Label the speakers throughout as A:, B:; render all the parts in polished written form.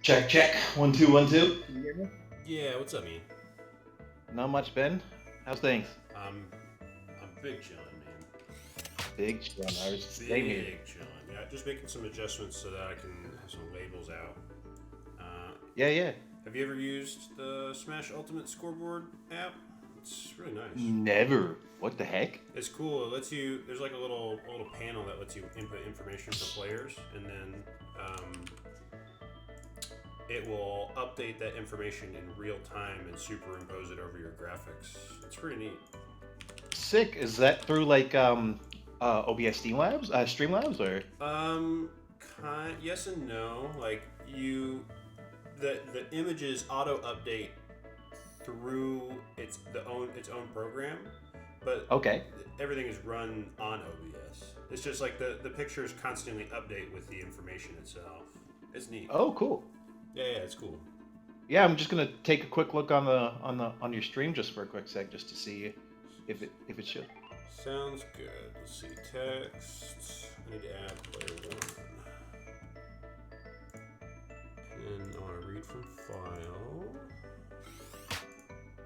A: Check, check. 1 2 1 2. Can you hear me?
B: Yeah, what's up, man?
A: Not much, Ben. How's things?
B: I'm I'm big chillin', man.
A: Big chillin'. Same here.
B: Big chillin'. Yeah, just making some adjustments so that I can have some labels out. Uh,
A: Yeah, yeah.
B: have you ever used the Smash Ultimate Scoreboard app? It's really nice.
A: Never. What the heck?
B: It's cool. It lets you. There's like a little panel that lets you input information for players, and then it will update that information in real time and superimpose it over your graphics. It's pretty neat.
A: Sick. Is that through like OBS Streamlabs? Streamlabs or?
B: Yes and no. Like the images auto update through its own program, but
A: Okay.
B: everything is run on OBS. It's just like the pictures constantly update with the information itself. It's neat.
A: Oh, cool.
B: Yeah, it's cool.
A: Yeah, I'm just gonna take a quick look on your stream just for a quick sec, just to see if it should.
B: Sounds good. Let's see. Text. I need to add player one. And I want to read from file.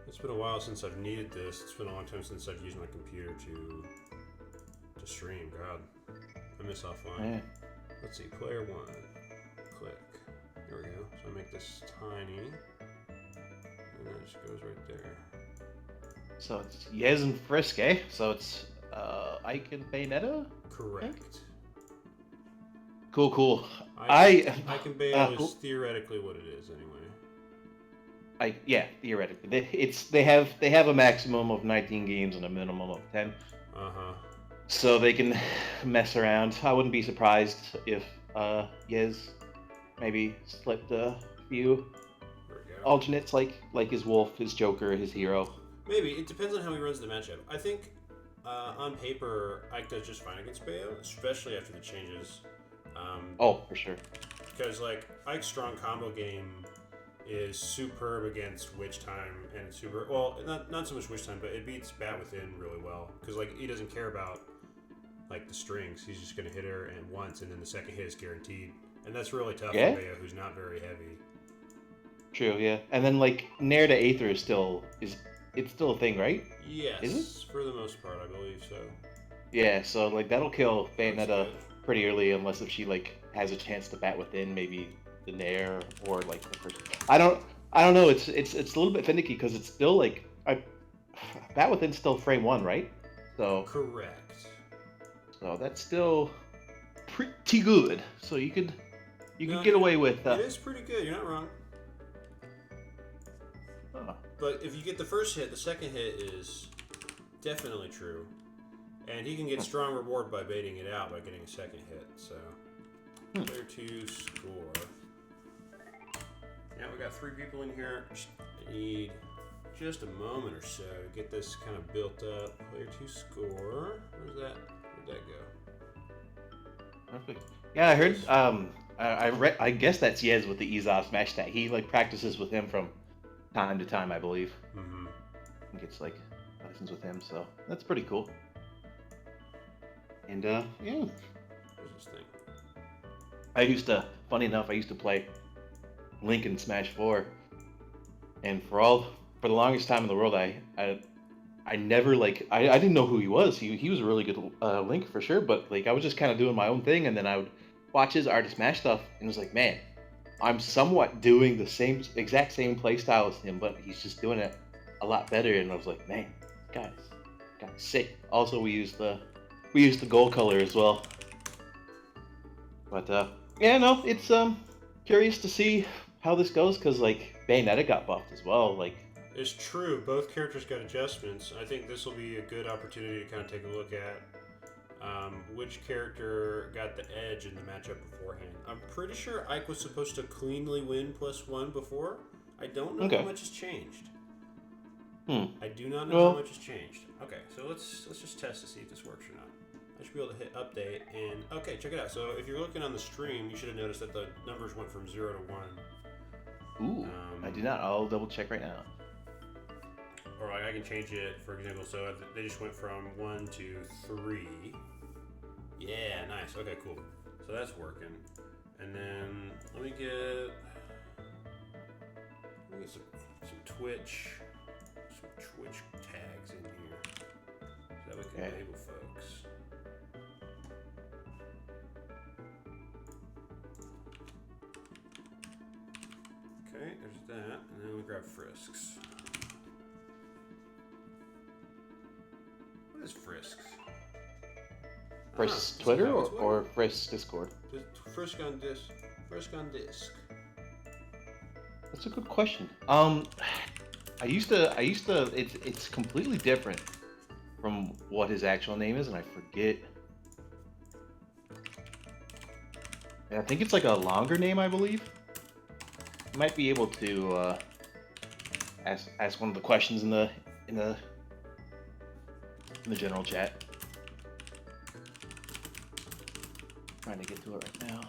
B: It's been a while since I've needed this. It's been a long time since I've used my computer to stream. God, I miss offline.
A: Yeah.
B: Let's see. Player one. Click. There we go. So I make this tiny, and it just goes right there.
A: So it's Yez and Frisk, eh? So it's Ike and Bayonetta?
B: Correct.
A: Cool, cool.
B: I can be
A: cool.
B: is theoretically what it is anyway.
A: Yeah, theoretically, they have a maximum of 19 games and a minimum of 10, so they can mess around. I wouldn't be surprised if Yez maybe slipped a few alternates like his Wolf, his Joker, his Hero.
B: Maybe it depends on how he runs the matchup. I think on paper Ike does just fine against Bayo, especially after the changes.
A: Oh, for sure.
B: Because like Ike's strong combo game is superb against Witch Time and not so much Witch Time, but it beats Bat Within really well because like he doesn't care about like the strings. He's just gonna hit her and once, and then the second hit is guaranteed, and that's really tough for Bayo, who's not very heavy.
A: True, yeah. And then like Nair to Aether it's still a thing, right?
B: Yes,
A: is it?
B: For the most part, I believe so.
A: Yeah, so like that'll kill Bayonetta pretty early unless if she like has a chance to Bat Within maybe the Nair or like the first. I don't know. It's a little bit finicky because it's still like Bat Within's still frame 1, right? So
B: correct.
A: So that's still pretty good. So you could get away with.
B: It is pretty good. You're not wrong. But if you get the first hit, the second hit is definitely true, and he can get strong reward by baiting it out by getting a second hit. So player 2 score. Yeah, we got 3 people in here. I need just a moment or so to get this kind of built up. Player 2 score. Where'd that go?
A: Perfect. Yeah, I heard. I guess that's Yez with the Izov Smash Tag. He like practices with him from time to time, I believe.
B: Mm-hmm.
A: And gets like lessons with him, so that's pretty cool. And yeah.
B: Here's this thing.
A: Funny enough, I used to play Link in Smash 4, and for the longest time in the world, I never like I didn't know who he was. He was a really good Link for sure, but like I was just kind of doing my own thing, and then I would watch his Artist Smash stuff, and it was like, man, I'm somewhat doing the exact same play style as him, but he's just doing it a lot better. And I was like, man, guys, sick. Also, we used the gold color as well. But yeah, no, it's curious to see how this goes because like Bayonetta got buffed as well. Like
B: it's true, both characters got adjustments. I think this will be a good opportunity to kind of take a look at which character got the edge in the matchup beforehand. I'm pretty sure Ike was supposed to cleanly win +1 before. I don't know how much has changed. I do not know how much has changed. Okay, so let's just test to see if this works or not. I should be able to hit update and okay, check it out. So if you're looking on the stream, you should have noticed that the numbers went from 0 to 1.
A: Ooh, I do not. I'll double check right now.
B: Or like I can change it, for example. So they just went from 1 to 3. Yeah, nice. Okay, cool. So that's working. And then let me get Let me get some Twitch tags in here so that we can label folks. Okay, there's that, and then we grab Frisks. What is Frisks?
A: Frisk's Twitter or Frisk's Discord?
B: Frisk on disc. Frisk on disc.
A: That's a good question. I used to. It's completely different from what his actual name is, and I forget. And I think it's like a longer name, I believe. You might be able to ask one of the questions in the general chat. Trying to get to it right now.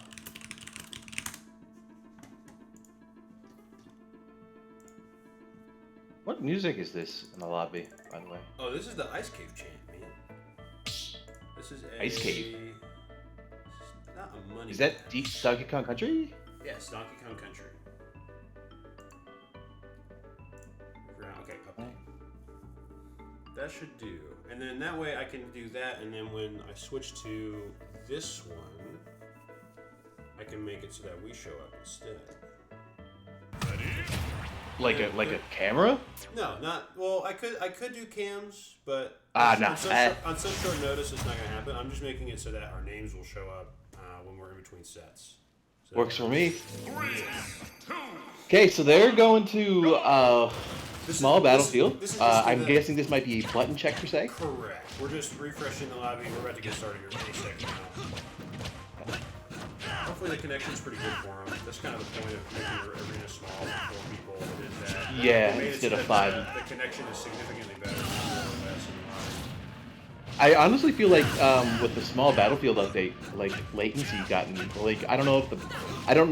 A: What music is this in the lobby, by the way?
B: Oh, this is the Ice Cave chant, man. This is a...
A: Ice Cave?
B: This is not a money...
A: Is that Deep Donkey Kong Country?
B: Yes, Donkey Kong Country. Okay, update. That should do. And then that way I can do that, and then when I switch to this one, I can make it so that we show up instead.
A: Like a camera?
B: No, not well. I could do cams, but
A: no.
B: on such short notice, it's not gonna happen. I'm just making it so that our names will show up when we're in between sets. So
A: Works for me. Okay, so they're going to small battlefield. I'm guessing this might be a button check per se.
B: Correct. We're just refreshing the lobby. We're about to get started here any second now. Hopefully the connection's pretty good for them. That's kind of the point of making your arena small for 4 people. Is that
A: instead of 5.
B: The connection is significantly better than the less in the lobby.
A: I honestly feel like with the small battlefield update, like latency gotten like I don't know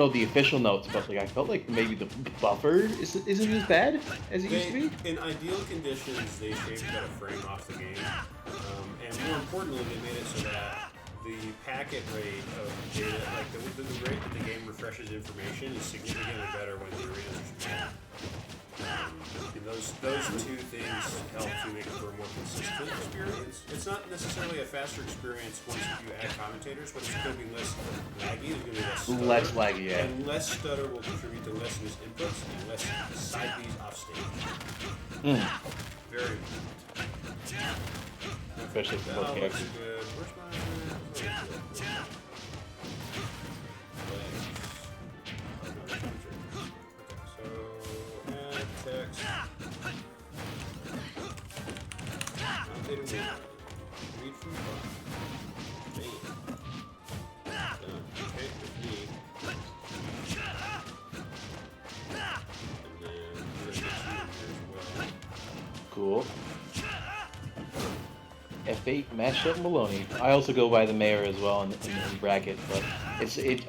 A: the official notes, but like I felt like maybe the buffer isn't as bad as it used to be.
B: In ideal conditions, they shaved about a frame off the game, and more importantly, they made it so that the packet rate of data, like the rate that the game refreshes information, is significantly better when the arenas are small. And those two things help to make it for a more consistent experience. It's not necessarily a faster experience once you add commentators, but it's going to be less laggy. There's going to be less stutter.
A: Less laggy, yeah.
B: And less stutter will contribute to less misinputs and less side Bs off stage. Very important.
A: Especially for both characters.
B: Where's my... Text. Updated one. Read from bottom. Bam. Done. Okay, with me. And then we're gonna get you in here as well.
A: Cool. F8 MashupMaloney. I also go by the mayor as well in bracket, but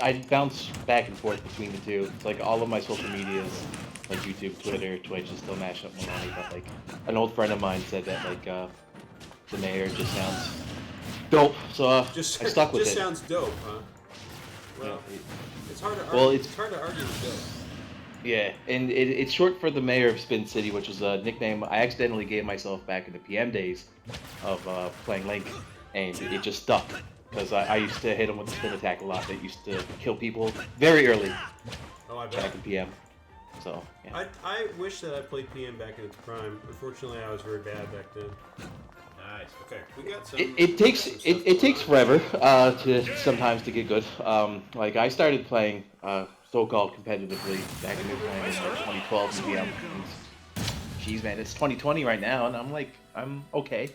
A: I bounce back and forth between the two. It's like all of my social medias, like YouTube, Twitter, Twitch is still MashupMaloney, but like an old friend of mine said that like the mayor just sounds dope, so I stuck with it.
B: Just sounds dope, huh? Well,
A: Yeah,
B: it's hard to argue. It's hard to argue with dope.
A: Yeah, and it's short for the mayor of Spin City, which was a nickname I accidentally gave myself back in the PM days of playing Link, and it just stuck because I used to hit him with the spin attack a lot. That used to kill people very early.
B: Oh, I bet.
A: Back in PM. So yeah.
B: I wish that I played PM back in its prime. Unfortunately, I was very bad back then. Nice. Okay, we got some.
A: It takes forever to sometimes to get good. Like I started playing so-called competitively back in 2012 in PM. Jeez, man, it's 2020 right now, and I'm okay.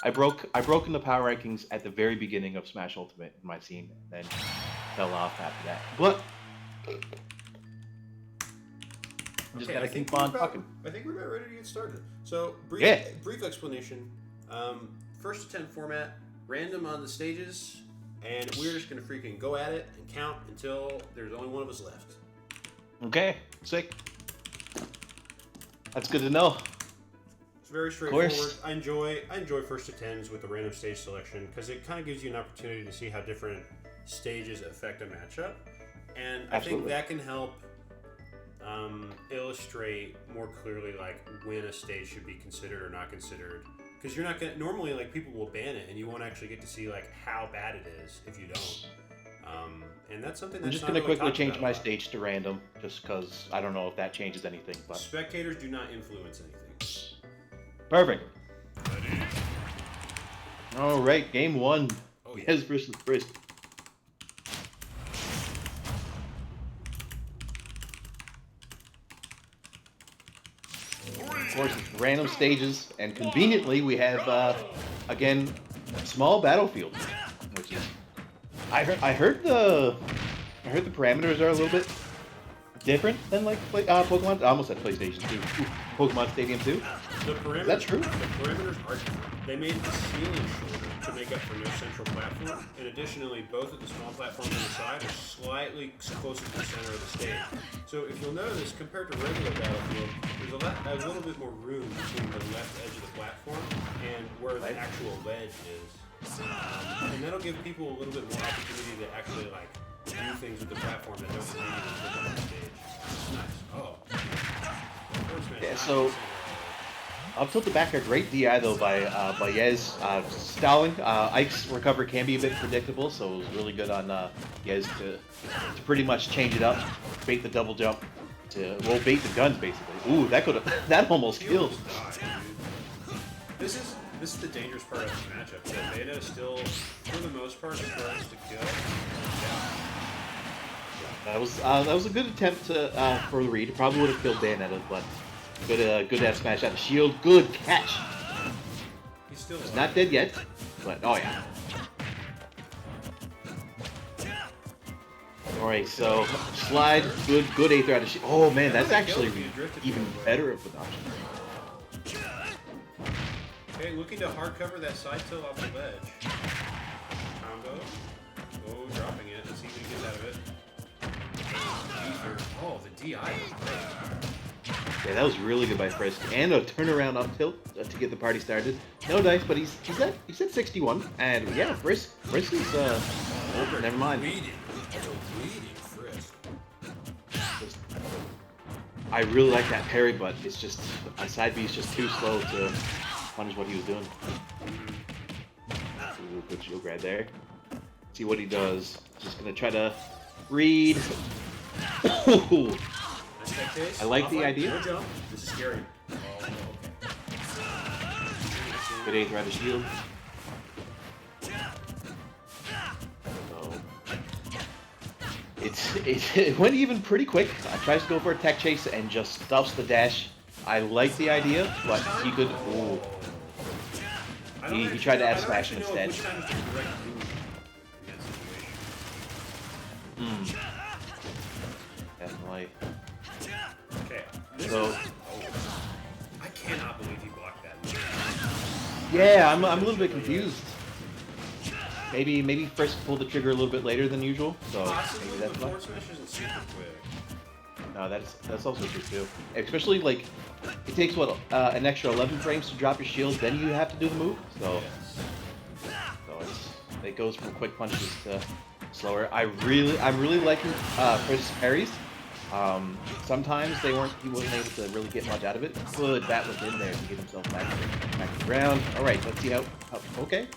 A: I broke in the power rankings at the very beginning of Smash Ultimate in my scene, and then fell off after that. But just gotta keep on talking.
B: I think we're about ready to get started. So brief explanation. First to 10 format, random on the stages, and we're just gonna freaking go at it and count until there's only one of us left.
A: Okay, sick. That's good to know.
B: It's very straightforward. I enjoy first to 10s with the random stage selection because it kind of gives you an opportunity to see how different stages affect a matchup, and I think that can help illustrate more clearly like when a stage should be considered or not considered. Because you're not gonna normally like people will ban it, and you won't actually get to see like how bad it is if you don't. And that's something that's
A: I'm just
B: not
A: gonna
B: really
A: quickly
B: talked
A: change
B: about a
A: my
B: lot.
A: stage to random, just because I don't know if that changes anything. But
B: Spectators do not influence anything.
A: perfect. All right, game one.
B: Oh yeah.
A: Yes versus Frisk. Of course, it's random stages, and conveniently we have again small battlefield, which is I heard the parameters are a little bit different than like Pokemon. I almost said PlayStation 2, Pokemon Stadium 2.
B: The parameters,
A: Is that true?
B: The parameters are different. They made the ceiling shorter to make up for no central platform, and additionally, both of the small platforms on the side are slightly closer to the center of the stage. So if you'll notice, compared to regular Battlefield, there's a little bit more room between the left edge of the platform and where the actual ledge is. And that'll give people a little bit more opportunity to actually like do things with the platform that don't need to put on the stage. It's nice. Oh.
A: Yeah, so up tilt the back a great DI though by Yez. Stalling. Ike's recovery can be a bit predictable, so it was really good on Yez to pretty much change it up, bait the double jump, bait the guns basically. Ooh, that almost killed.
B: This is the dangerous part of the matchup. That Beta is still, for the most part, tries to kill. Yeah.
A: That was a good attempt for the read. Probably would have killed Bayonetta, but good F smash out of shield. Good catch.
B: He's still
A: He's not dead yet, but oh yeah. All right, so slide. Good Aether out of shield. Oh man, that's actually even better of an option.
B: Okay, looking to hard cover that side tilt off the ledge. Combo. Oh, dropping it. Let's see if he gets out of it. Ether. Oh, the DI is great.
A: Yeah, that was really good by Frisk. And a turnaround up tilt to get the party started. No dice, but he's at 61. And yeah, Frisk is over. Never mind.
B: Bleeding Frisk.
A: I really like that parry, but it's just a side B is just too slow to punish what he was doing. Ooh, good shield grab there. See what he does. Just gonna try to read. Ooh. I like the idea.
B: No jump. This is scary. Oh, okay.
A: Good Aether out of shield. So it went even pretty quick. Tries to go for a tech chase and just stuffs the dash. I like the idea, but he could. Ooh. He tried to F smash him instead. Definitely.
B: Okay.
A: So.
B: I cannot believe he blocked that.
A: Yeah, I'm a little bit confused. Maybe Frisk pulled the trigger a little bit later than usual, so maybe that's why.
B: Forward smash isn't super quick.
A: No, that's also true too. Especially like it takes what an extra 11 frames to drop your shield, then you have to do the move. So it goes from quick punches to slower. I'm really liking Frisk's parries. Sometimes he wasn't able to really get much out of it. Good bat was in there to get himself back to the ground. All right, let's see how okay.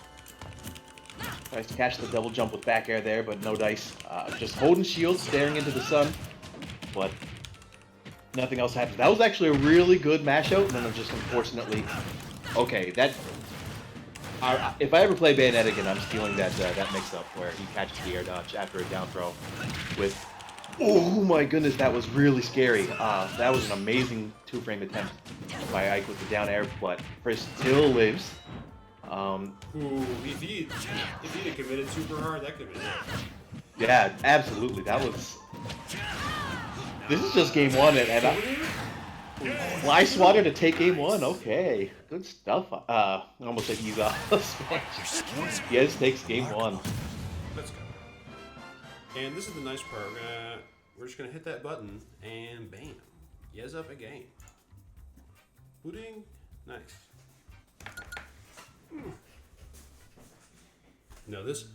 A: Tries to catch the double jump with back air there, but no dice. Just holding shield, staring into the sun, but nothing else happens. That was actually a really good mashup, and then just unfortunately, okay, that. If I ever play Bayonetta again, I'm stealing that mix-up where he catches the air dodge after a down throw with. Oh my goodness, that was really scary. That was an amazing two-frame attempt by Ike with the down air, but Frisk still lives.
B: Ooh, if he'd have committed super hard, that could have been it.
A: Yeah, absolutely. That was. This is just game one, and Fly Swatter to take game one. Okay, good stuff. I almost said he's Yes, takes game one.
B: Let's go. And this is the nice part. We're just gonna hit that button, and bam, Yes up a game. Pudding, nice. No, this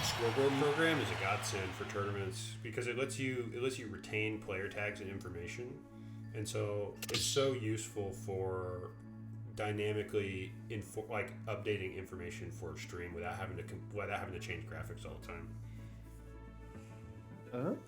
B: scoreboard program is a godsend for tournaments because it lets you retain player tags and information, and so it's so useful for dynamically updating information for a stream without having to change graphics all the time.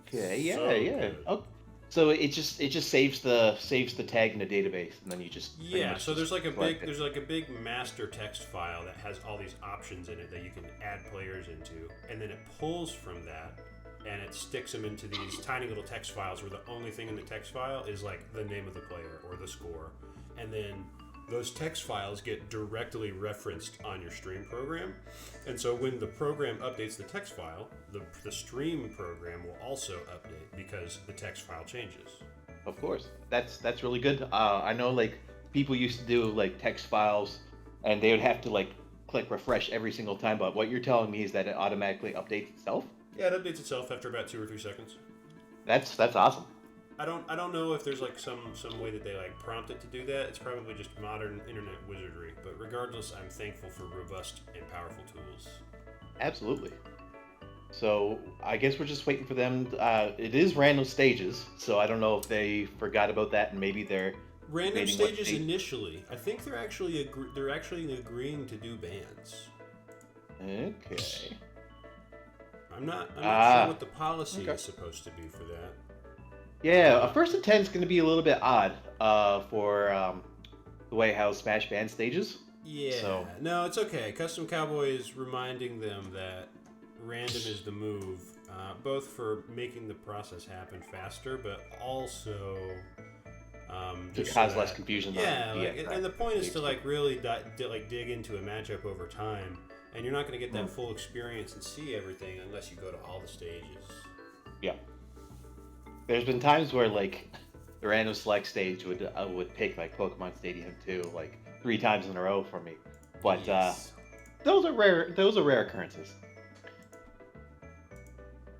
A: Okay, yeah,
B: So
A: yeah.
B: good.
A: Oh, so it just saves the tag in the database, and then you just pretty
B: Yeah,
A: much
B: so
A: just
B: there's
A: collect it.
B: a big master text file that has all these options in it that you can add players into, and then it pulls from that and it sticks them into these tiny little text files where the only thing in the text file is like the name of the player or the score, and then those text files get directly referenced on your stream program, and so when the program updates the text file, the stream program will also update because the text file changes.
A: Of course, that's really good. I know like people used to do like text files, and they would have to like click refresh every single time. But what you're telling me is that it automatically updates itself.
B: Yeah, it updates itself after about 2 or 3 seconds.
A: That's awesome.
B: I don't know if there's like some way that they like prompt it to do that. It's probably just modern internet wizardry. But regardless, I'm thankful for robust and powerful tools.
A: Absolutely. So I guess we're just waiting for them. It is random stages, so I don't know if they forgot about that and maybe they're
B: Random
A: debating what
B: stages
A: stage-
B: initially. I think they're actually agreeing to do bans.
A: Okay.
B: I'm not
A: Ah,
B: sure what the policy
A: okay.
B: is supposed to be for that.
A: Yeah, a first and 10 is going to be a little bit odd for the way how Smash bans stages.
B: Yeah.
A: So-
B: No, it's okay. Custom Cowboy is reminding them that random is the move, both for making the process happen faster, but also
A: To
B: just
A: cause
B: so
A: less
B: that-
A: confusion.
B: Yeah,
A: on
B: like, and the point is to like really dig into a matchup over time, and you're not going to get that full experience and see everything unless you go to all the stages.
A: Yeah. There's been times where like the random select stage would pick like Pokemon Stadium 2 like 3 times in a row for me, but
B: Yes.
A: those are rare. Those are rare occurrences.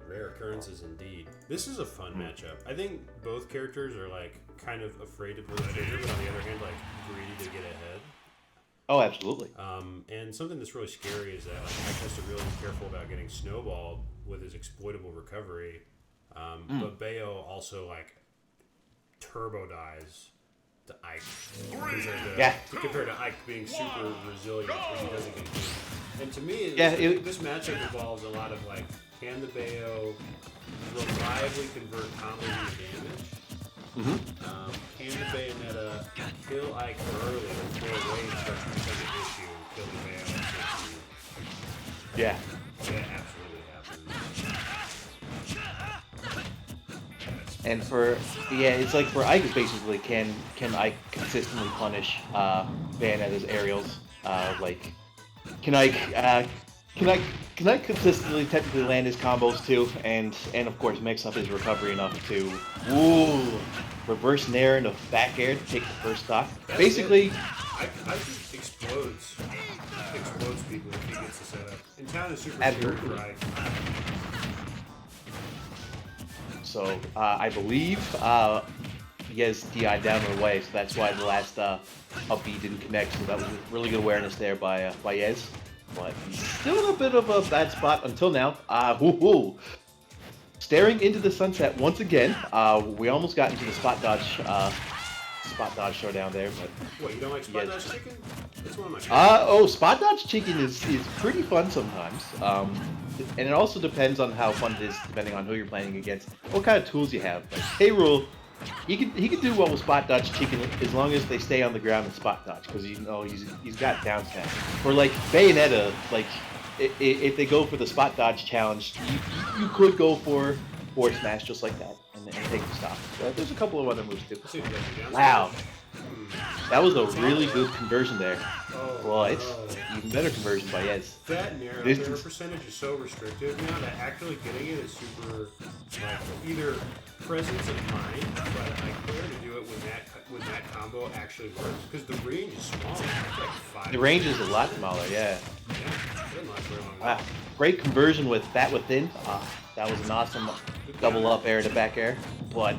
B: Rare occurrences indeed. This is a fun matchup. I think both characters are like kind of afraid to pull the trigger, but on the other hand, like greedy to get ahead.
A: Oh, absolutely.
B: And something that's really scary is that like Ike has to really be careful about getting snowballed with his exploitable recovery. But Bayo also like turbo dies to Ike. Compared to Ike being super resilient when he doesn't get hit. And to me, this matchup involves a lot of like, can the Bayo reliably convert combos into damage? Can the Bayonetta kill Ike early before Wave starts to become an issue and kill the Bayo at 60?
A: Yeah.
B: That absolutely happens.
A: And it's like for Ike, it's basically can Ike consistently punish Bayonetta's aerials? Like, can Ike consistently technically land his combos too, and of course mix up his recovery enough to reverse nair into back air to take the first stock.
B: That's
A: Basically,
B: Ike just explodes people if he gets the setup. And town is super scary
A: Absolutely.
B: for Ike.
A: so I believe he has DI down and away, so that's why the last up B didn't connect. So that was really good awareness there by Yez. But he's still in a bit of a bad spot until now. Staring into the sunset once again. We almost got into the spot dodge showdown there, but
B: What, you don't like spot dodge chicken? That's one of my favorites.
A: spot dodge chicken is pretty fun sometimes. And it also depends on how fun it is, depending on who you're playing against, what kind of tools you have. Like K-Rool, he can do well with spot dodge chicken as long as they stay on the ground and spot dodge, because he's got down smash. For like Bayonetta, like if they go for the spot dodge challenge, you could go for forward smash just like that and take the stop. But there's a couple of other moves too.
B: Let's see if you guys are down.
A: Wow, that was a really good conversion there.
B: Oh,
A: Well, it's
B: oh.
A: even better conversion by Yez.
B: That narrow
A: This
B: error
A: is-
B: percentage is so restrictive now that actually getting it is super, like, either presence of mind, but I care to do it when that combo actually works, because the range is small. It's like 5.
A: The range is a lot smaller, yeah.
B: Yeah, it didn't last very long.
A: Wow, great conversion with that within. That was an awesome double up air to back air, but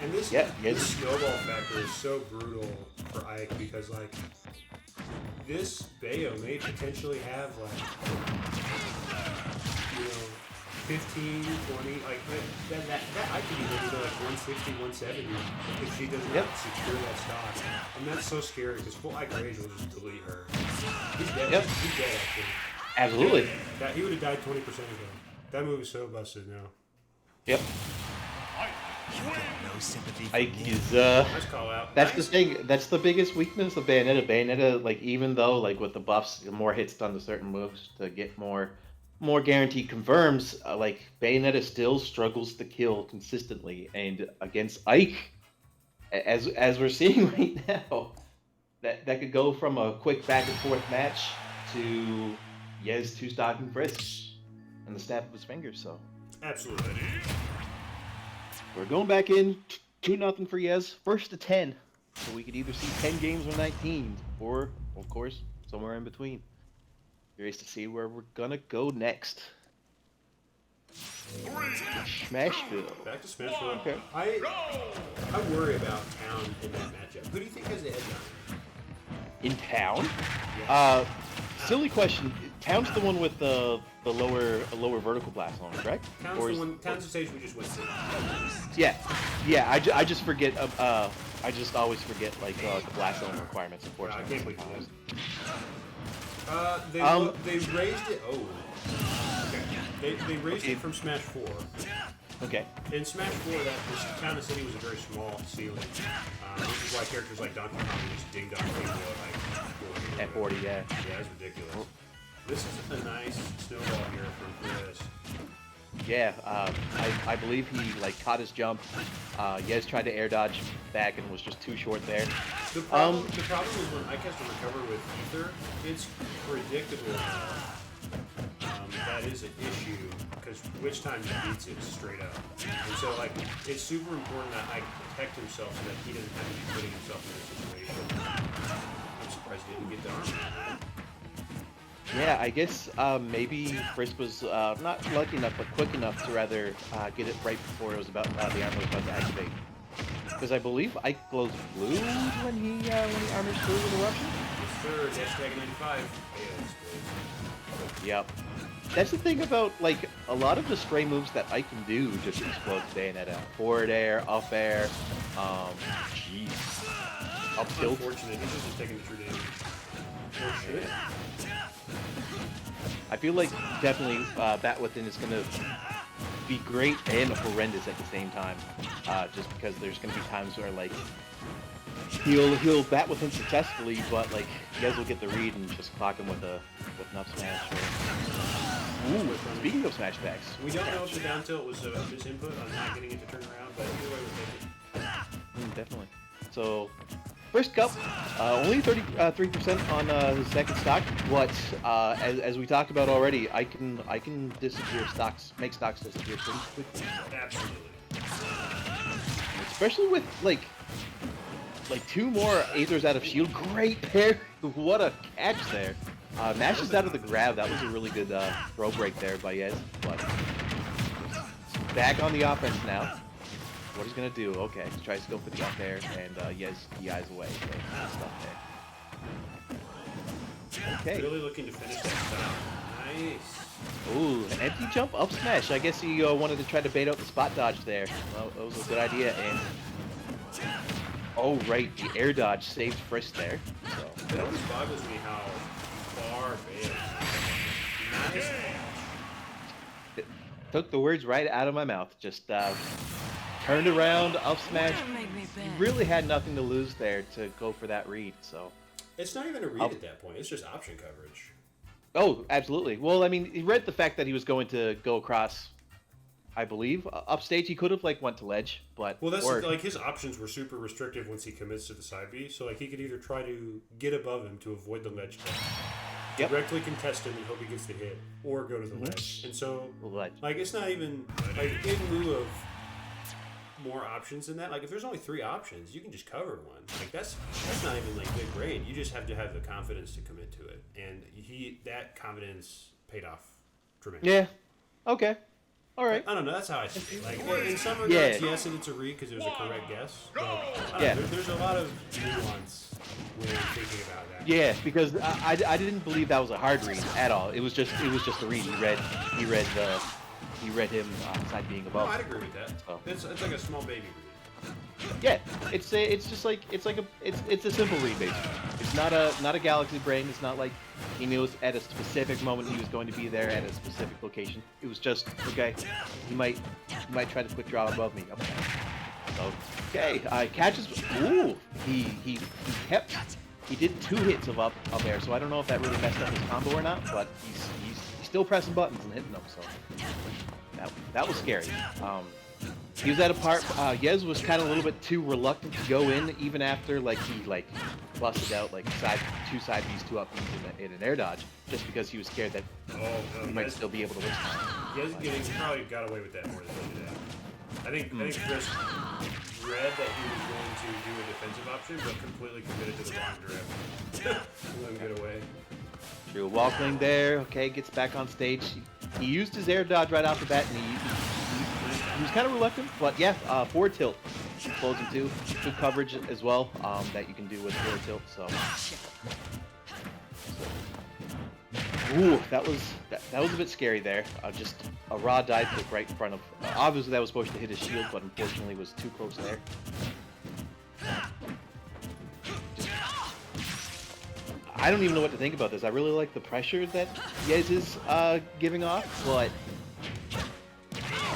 B: And this,
A: Yeah,
B: this
A: yes.
B: snowball factor is so brutal for Ike because, like, this Bayo may potentially have like 15, 20, like that I could even go like 160, 170 if she does not secure that stock. And that's so scary because full Ike Rage will just delete her. He's dead.
A: Yep.
B: He's dead actually.
A: Absolutely.
B: He would have died 20% ago. That move is so busted now.
A: Yep.
C: No sympathy for
A: Ike
C: me.
A: is
B: Nice call out.
A: that's the thing. That's the biggest weakness of Bayonetta. Bayonetta, like even though like with the buffs, more hits done to certain moves to get more guaranteed confirms, like Bayonetta still struggles to kill consistently, and against Ike, as we're seeing right now, that could go from a quick back and forth match to Yez two-stocking Frisk and the snap of his fingers. So
B: Absolutely.
A: we're going back in 2-0 for Yez, first to 10, so we could either see 10 games or 19, or of course somewhere in between. Curious to see where we're gonna go next. Smashville.
B: Back to Smashville.
A: Okay.
B: I worry about Town in that matchup. Who do you think has the edge on
A: In Town?
B: Yeah.
A: Silly question. Town's the one with the lower vertical blast on, correct?
B: Town's the stage we just went to.
A: Yeah. I just forget. I just always forget like the blast zone requirements.
B: I
A: Unfortunately.
B: can't wait for this. They raised it. Oh. Okay. They raised it from Smash 4.
A: Okay.
B: In Smash 4, this Town and City was a very small ceiling. Which is why characters like Donkey Kong just dinged on people like
A: At 40, yeah.
B: Yeah, that's ridiculous. This is a nice snowball here from Chris.
A: Yeah, I believe he like caught his jump. Yez tried to air dodge back and was just too short there.
B: The problem is when Ike has to recover with Ether, it's predictable. That is an issue because which time he beats it straight up. And so like it's super important that Ike protect himself so that he doesn't have to be putting himself in this situation. I'm surprised he didn't get the arm.
A: Yeah, I guess maybe Frisk was not lucky enough, but quick enough to rather get it right before it was about the armor was about to activate. Because I believe Ike glows blue when he armors through with Eruption.
B: Yes, sir. Hashtag 95.
A: Yep. That's the thing about like a lot of the stray moves that Ike can do just explodes Bayonetta. Forward air, up air, jeez, up tilt.
B: Unfortunate. He's just taking the true damage. Oh shit.
A: I feel like definitely Bat Within is going to be great and horrendous at the same time. Just because there's going to be times where like he'll Bat Within successfully, but like you guys will get the read and just clock him with an up smash. Ooh, speaking of smash backs.
B: We don't know if the down tilt was his input on not getting it to turn around, but either way we'll take it.
A: Definitely. So, first cup, only 33% on his second stock, but as we talked about already, I can disappear stocks, make stocks disappear pretty quickly.
B: Absolutely.
A: Especially with like two more Aethers out of shield. Great pair. What a catch there. Mashes out of the grab. That was a really good throw break there by Yez. But back on the offense now. What he's gonna do? Okay, he tries to go for the up air, and Yez DI's away. So good stuff there. Okay.
B: Really looking to finish that style. Nice.
A: Ooh, an empty jump up smash. I guess he wanted to try to bait out the spot dodge there. Well, that was a good idea. And oh right, the air dodge saved Frisk there. So
B: It always boggles me how far Bayo. Nice.
A: took the words right out of my mouth. Just turned around, up smash. He really had nothing to lose there to go for that read. So
B: It's not even a read at that point. It's just option coverage.
A: oh, absolutely. Well, I mean, he read the fact that he was going to go across. I believe upstage he could have like went to ledge, but
B: Well, that's like his options were super restrictive once he commits to the side B. So like he could either try to get above him to avoid the ledge kick, directly contest him and hope he gets the hit, or go to the ledge. And so like it's not even like in lieu of more options than that. Like if there's only 3 options, you can just cover one. Like that's not even like good grade. You just have to have the confidence to commit to it, and that confidence paid off tremendously.
A: Yeah. Okay. All right.
B: I don't know. That's how I see it. Like in some regards, yes, and it's a read because it was a correct guess. But, I don't know, there's a lot of nuance when thinking about that.
A: Yeah, because I didn't believe that was a hard read at all. It was just a read. He read him side being
B: No,
A: above.
B: I'd agree with that.
A: So.
B: It's like a small baby read.
A: Yeah, it's a simple read basically. It's not a galaxy brain. It's not like he knew at a specific moment he was going to be there at a specific location. It was just okay. He might try to quick draw above me. Okay. So okay, catches. Ooh, he kept. He did 2 hits of up air, so I don't know if that really messed up his combo or not. But he's still pressing buttons and hitting them. So that was scary. He was at a part. Yez was kind of a little bit too reluctant to go in, even after he busted out two side Bs, 2 up Bs in an air dodge, just because he was scared that he might still be able to win.
B: Yez probably got away with that more than he did. I think Frisk read that he was going to do a defensive option, but completely committed to the wrong direction. Let him get away.
A: True. Walkling there. Okay, gets back on stage. He used his air dodge right off the bat, and he was kind of reluctant, but yeah, forward tilt. Close him too. Good coverage as well that you can do with forward tilt. So, ooh, that was a bit scary there. Just a raw dive kick right in front of. Obviously, that was supposed to hit his shield, but unfortunately, was too close there. I don't even know what to think about this. I really like the pressure that Yez is giving off, but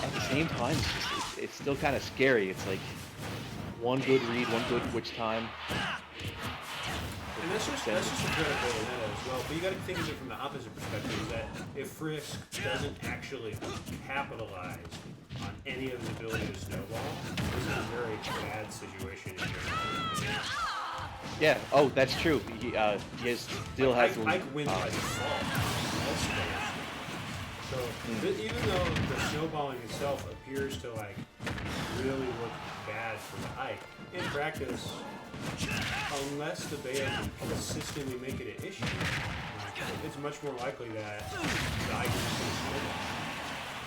A: at the same time, it's still kind of scary. It's like one good read, one good which time.
B: And that's just a good Bayonetta as well. But you got to think of it from the opposite perspective: is that if Frisk doesn't actually capitalize on any of his ability to snowball, this is a very bad situation in general.
A: Yeah. Oh, that's true. He still has.
B: Ike wins by default. So even though the snowballing itself appears to really look bad for the Ike, in practice, unless the Bayo can consistently make it an issue, it's much more likely that the Ike is going to snowball.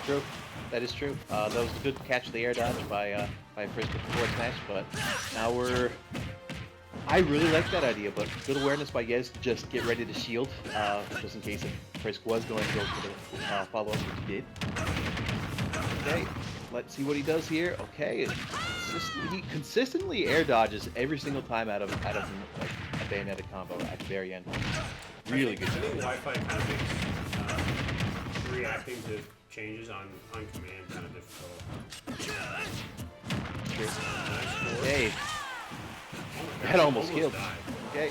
A: True. That is true. That was a good catch of the air dodge by Frisk with the forward smash, but now we're. I really like that idea, but good awareness by Yez to just get ready to shield, just in case if Frisk was going to go for the follow-up, which he did. Okay, let's see what he does here. Okay, he consistently air dodges every single time out of a Bayonetta combo at the very end. Really good.
B: I think Wi-Fi kind of makes reacting to changes on command kind of difficult.
A: True. Okay. That almost killed.
B: Died.
A: Okay.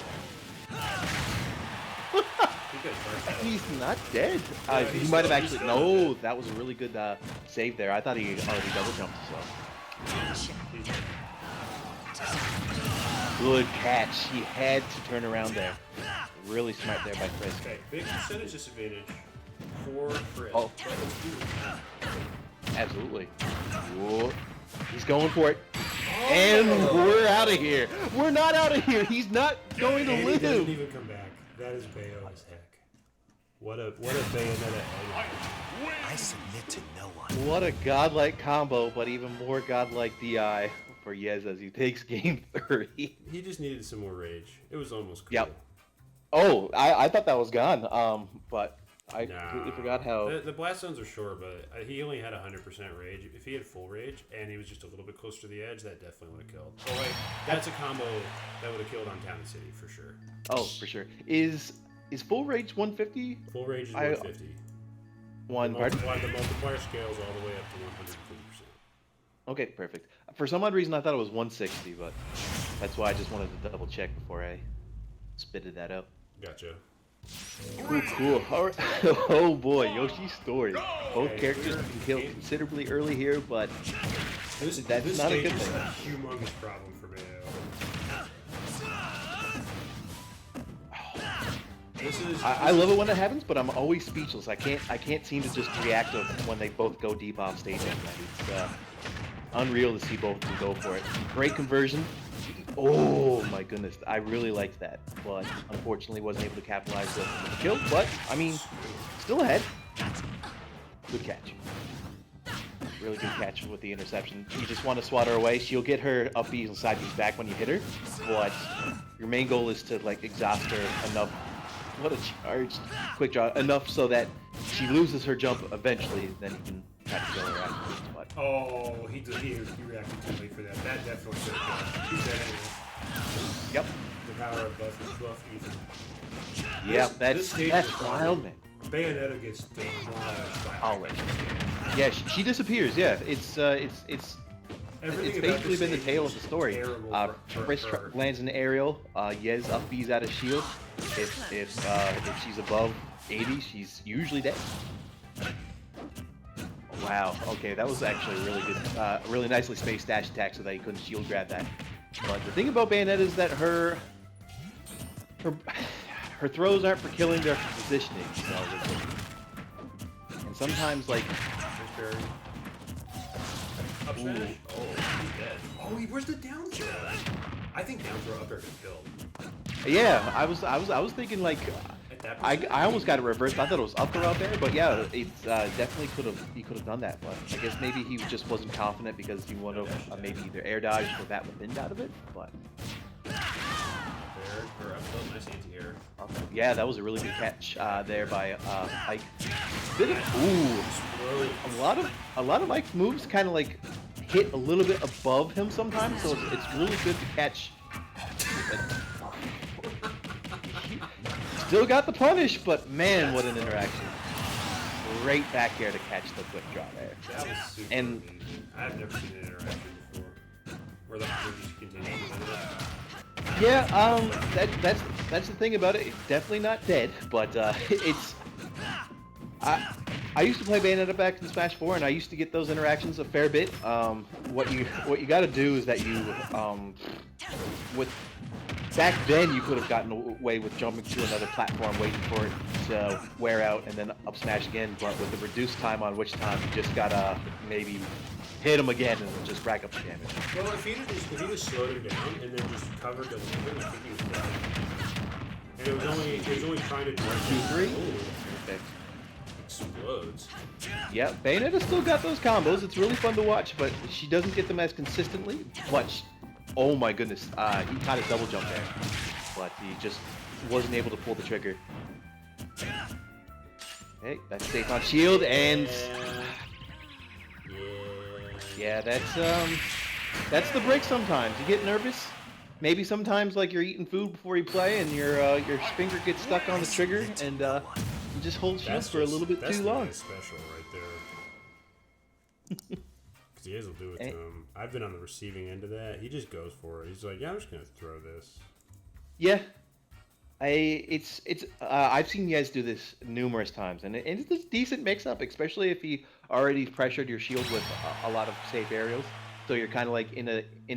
A: He's
B: He's
A: not dead. He might have actually. No, that was a really good save there. I thought he already double jumped. So. Good catch. He had to turn around there. Really smart there by Frisk.
B: Okay, big percentage disadvantage for Frisk.
A: Oh. Absolutely. Whoa. He's going for it. And we're out of here. We're not out of here. He's not going to live.
B: He doesn't even come back. That is Bayo as heck. What a Bayonetta egg.
C: I submit to no one.
A: What a godlike combo, but even more godlike DI for Yez as he takes game 3.
B: He just needed some more rage. It was almost cool.
A: Yep. Oh, I thought that was gone. But I completely forgot how.
B: The blast zones are short, but he only had 100% rage. If he had full rage and he was just a little bit closer to the edge, that definitely would have killed. So that's a combo that would have killed on Town and City for sure.
A: Oh, for sure. Is full rage 150?
B: Full rage is 150. The multiplier scales all the way up to 150%.
A: Okay, perfect. For some odd reason, I thought it was 160, but that's why I just wanted to double check before I spitted that out.
B: Gotcha.
A: Ooh, cool. All right. Oh boy, Yoshi's story. Both characters can kill considerably early here, but that's not a good thing.
B: This is a humongous problem for Bayo.
A: I love it when it happens, but I'm always speechless. I can't seem to just react to when they both go deep off stage. It's unreal to see both of them go for it. Great conversion. Oh my goodness, I really liked that, but unfortunately wasn't able to capitalize with the kill. But I mean, still ahead. Good catch. Really good catch with the interception. You just want to swat her away. She'll get her up B's and side B's back when you hit her, but your main goal is to like exhaust her enough. What a charge! Quick draw enough so that she loses her jump eventually. Then you can try to kill her afterwards. But
B: Oh, he reacted too late for that. That definitely should have been. He's dead anyway.
A: yep,
B: The power of buff Ethan.
A: yeah,
B: this stage
A: that's
B: is
A: wild, man.
B: Bayonetta gets demolished by
A: Always. Yeah, she disappears. Yeah, it's
B: Everything about
A: basically
B: this
A: been the
B: stage
A: tale
B: is
A: of the story.
B: terrible for
A: Frisk
B: her.
A: lands an aerial. Yez up B's out of shield. If she's above 80, she's usually dead. Wow. Okay, that was actually a really good, really nicely spaced dash attack so that he couldn't shield grab that. But the thing about Bayonetta is that her throws aren't for killing, they're for positioning. So and sometimes like.
B: Up smash? Oh, he's dead. Oh, where's the down throw? I think down throw up air could kill.
A: Yeah, I was thinking like. I almost got it reversed. I thought it was up or out there, but yeah, it definitely he could have done that. But I guess maybe he just wasn't confident because he would have maybe either air dodged or that within out of it. But
B: Nice anti-air.
A: okay. Yeah, that was a really good catch there by Ike. A lot of Ike's moves kind of like hit a little bit above him sometimes, so it's really good to catch. Still got the punish, but man, what an interaction. Great back air to catch the quick draw there.
B: That was super
A: And
B: amazing. I've never seen an interaction before. Where the just continues.
A: yeah, that's the thing about it. It's definitely not dead, but it's. I used to play Bayonetta back in Smash 4, and I used to get those interactions a fair bit. What you got to do is that you with. Back then, you could have gotten away with jumping to another platform, waiting for it to wear out, and then up smash again. But with the reduced time on which time, you just gotta maybe hit him again and just rack up the damage.
B: Well, if he just slowed him down and then just covered the movement, I think he was dead. And it was only trying to do
A: 2-3.
B: Perfect. Explodes.
A: Yeah, Bayonetta still got those combos. It's really fun to watch, but she doesn't get them as consistently. But oh my goodness, he caught a double jump there, but he just wasn't able to pull the trigger. Hey, that's safe on shield, and yeah, that's the break sometimes. You get nervous. Maybe sometimes like you're eating food before you play, and your finger gets stuck on the trigger, and you just hold shield for a little bit too long.
B: That's special right there. Because he will do it to him. I've been on the receiving end of that. He just goes for it. He's like, yeah, I'm just gonna throw this.
A: Yeah, I've seen you guys do this numerous times, and it's a decent mix-up, especially if he already pressured your shield with a lot of safe aerials. So you're kind of like in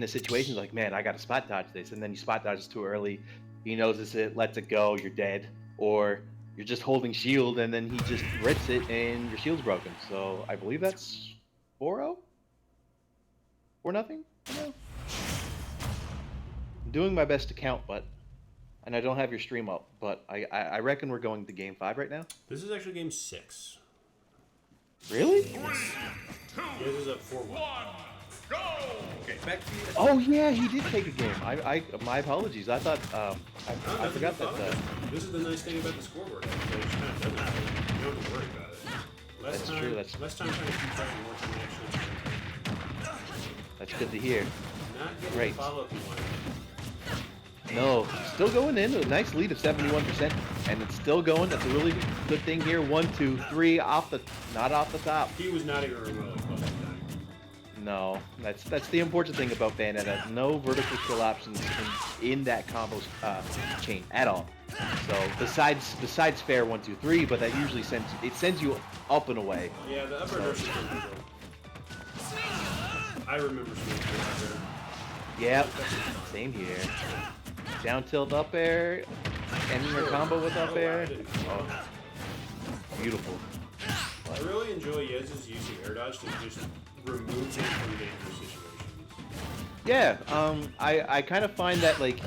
A: a situation like, man, I got to spot dodge this, and then you spot dodge too early. He notices it, lets it go, you're dead, or you're just holding shield, and then he just rips it, and your shield's broken. So I believe that's 4-0. 4-0? No. I'm doing my best to count, and I don't have your stream up, but I reckon we're going to game 5 right now.
B: This is actually game 6.
A: Really?
B: This is up 4-1. Go! Okay, back to you.
A: Oh yeah, he did take a game. My apologies. I thought I forgot that.
B: This is the nice thing about the scoreboard. It just kind of doesn't happen. You don't have to worry about it. Less time trying to keep track, more time actually.
A: That's good to hear.
B: Not getting
A: Great.
B: the follow-up you wanted.
A: No, still going in a nice lead of 71%, and it's still going. That's a really good thing here. 1, 2, 3 not off the top.
B: He was not even remotely close to dying.
A: No, that's the important thing about Bayonetta. No vertical kill options in that combo chain at all. So besides fair 1, 2, 3, but that usually sends you up and away.
B: Yeah, the upper nurse is pretty good. I remember seeing it there.
A: Yep, same here. Down tilt up air, ending your combo with up air. Oh, beautiful.
B: I really enjoy Yez's use of air dodge to just remove him from dangerous situations.
A: Yeah, I kind of find that like